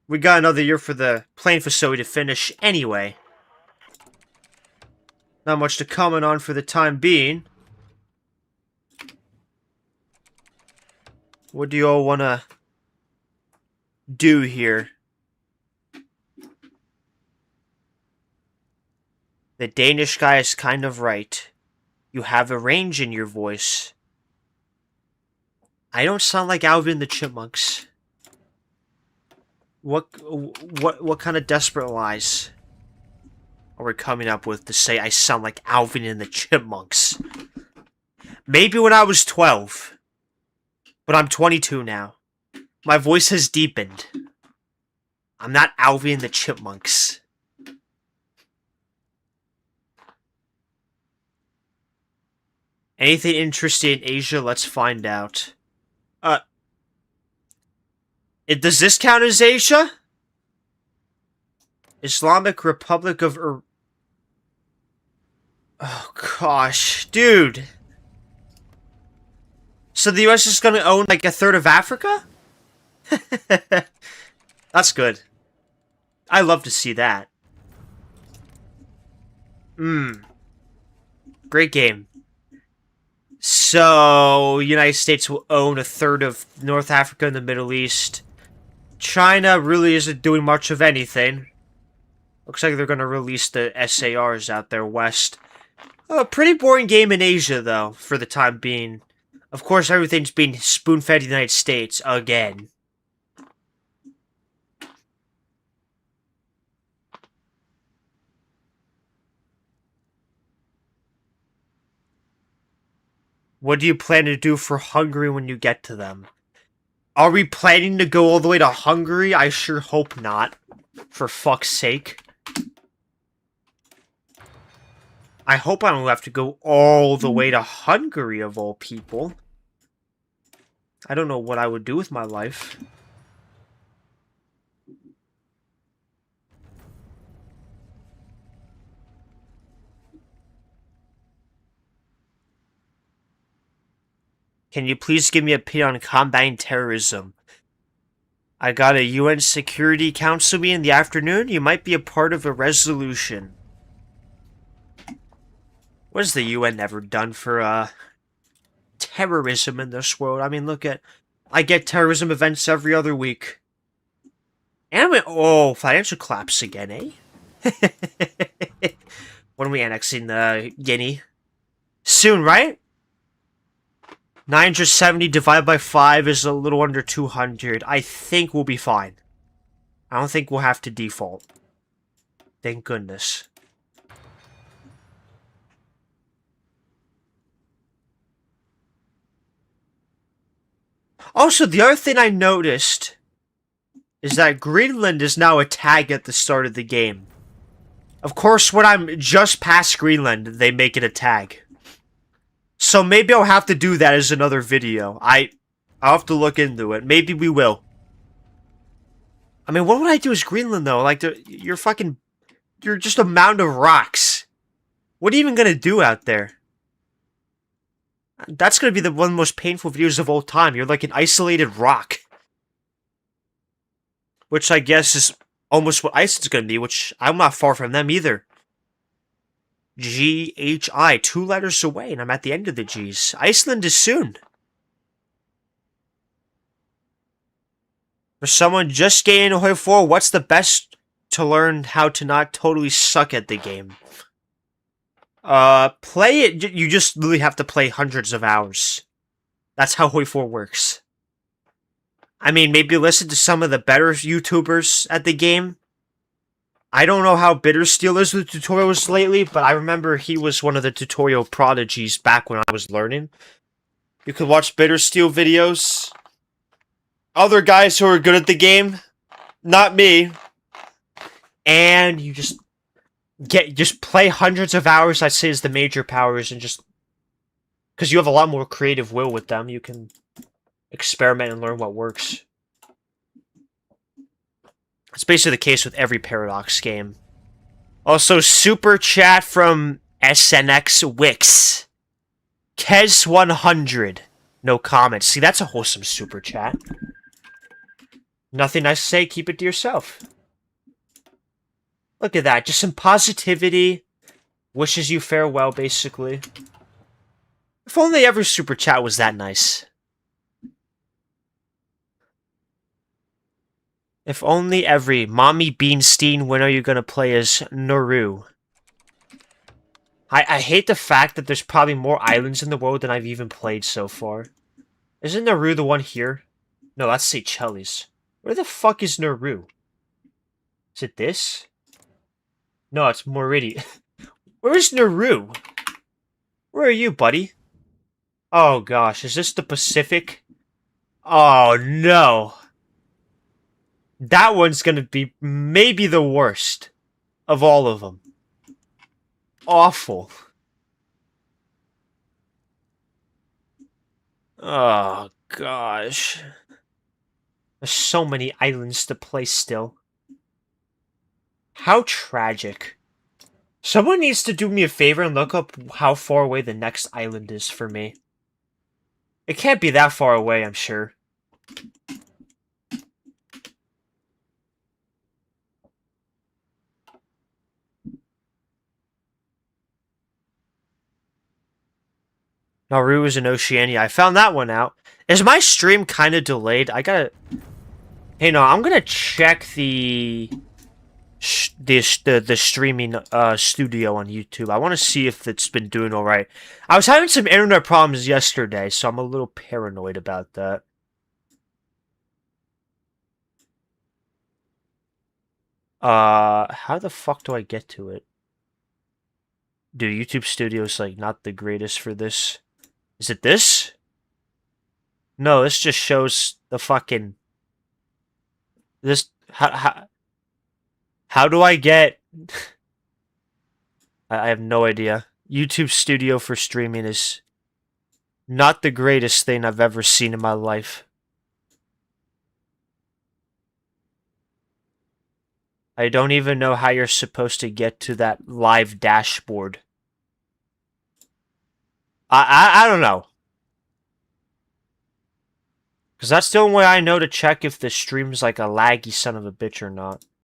We got another year for the plane facility to finish anyway. Not much to comment on for the time being. What do you all want to do here? The Danish guy is kind of right. You have a range in your voice. I don't sound like Alvin the Chipmunks. What kind of desperate lies are we coming up with to say I sound like Alvin and the Chipmunks? Maybe when I was 12. But I'm 22 now. My voice has deepened. I'm not Alvin and the Chipmunks. Anything interesting in Asia? Let's find out. Does this count as Asia? Islamic Republic of Oh gosh, dude. So the US is gonna own like a third of Africa? That's good. I love to see that. Great game. So, United States will own a third of North Africa and the Middle East. China really isn't doing much of anything. Looks like they're going to release the SARs out there west. A pretty boring game in Asia, though, for the time being. Of course, everything's being spoon-fed to the United States again. What do you plan to do for Hungary when you get to them? Are we planning to go all the way to Hungary? I sure hope not. For fuck's sake. I hope I don't have to go all the way to Hungary, of all people. I don't know what I would do with my life. Can you please give me a opinion on combating terrorism? I got a UN Security Council meeting in the afternoon. You might be a part of a resolution. What has the UN ever done for, terrorism in this world? I mean, look at... I get terrorism events every other week. And financial collapse again, eh? When are we annexing, Guinea? Soon, right? 970 divided by 5 is a little under 200. I think we'll be fine. I don't think we'll have to default. Thank goodness. Also, the other thing I noticed is that Greenland is now a tag at the start of the game. Of course, when I'm just past Greenland, they make it a tag. So maybe I'll have to do that as another video. I'll have to look into it. Maybe we will. I mean, what would I do as Greenland, though? Like, you're just a mound of rocks. What are you even gonna do out there? That's gonna be one of the most painful videos of all time. You're like an isolated rock. Which I guess is almost what Iceland's gonna be, which I'm not far from them either. G-H-I, 2 letters away, and I'm at the end of the G's. Iceland is soon. For someone just getting into Hoi 4, what's the best to learn how to not totally suck at the game? Play it. You just literally have to play hundreds of hours. That's how Hoi 4 works. I mean, maybe listen to some of the better YouTubers at the game. I don't know how Bittersteel is with tutorials lately, but I remember he was one of the tutorial prodigies back when I was learning. You could watch Bittersteel videos. Other guys who are good at the game. Not me. And you just play hundreds of hours, I'd say, is the major powers, and just... because you have a lot more creative will with them, you can experiment and learn what works. It's basically the case with every Paradox game. Also, super chat from SNX Wix. Kez100. No comments. See, that's a wholesome super chat. Nothing nice to say, keep it to yourself. Look at that, just some positivity. Wishes you farewell, basically. If only every super chat was that nice. If only every Mommy Beanstein, when are you gonna play as Nauru? I hate the fact that there's probably more islands in the world than I've even played so far. Isn't Nauru the one here? No, that's Seychelles. Where the fuck is Nauru? Is it this? No, it's Meridian. Where is Nauru? Where are you, buddy? Oh gosh, is this the Pacific? Oh no. That one's gonna be maybe the worst of all of them. Awful. Oh gosh. There's so many islands to play still. How tragic. Someone needs to do me a favor and look up how far away the next island is for me. It can't be that far away, I'm sure. Nauru is in Oceania. I found that one out. Is my stream kind of delayed? I gotta... Hey, no, I'm gonna check the streaming studio on YouTube. I want to see if it's been doing all right. I was having some internet problems yesterday, so I'm a little paranoid about that. How the fuck do I get to it? Dude, YouTube Studio's like not the greatest for this. Is it this? No, this just shows the fucking this. How do I get? I have no idea. YouTube Studio for streaming is not the greatest thing I've ever seen in my life. I don't even know how you're supposed to get to that live dashboard. I don't know. Because that's the only way I know to check if the stream's like a laggy son of a bitch or not.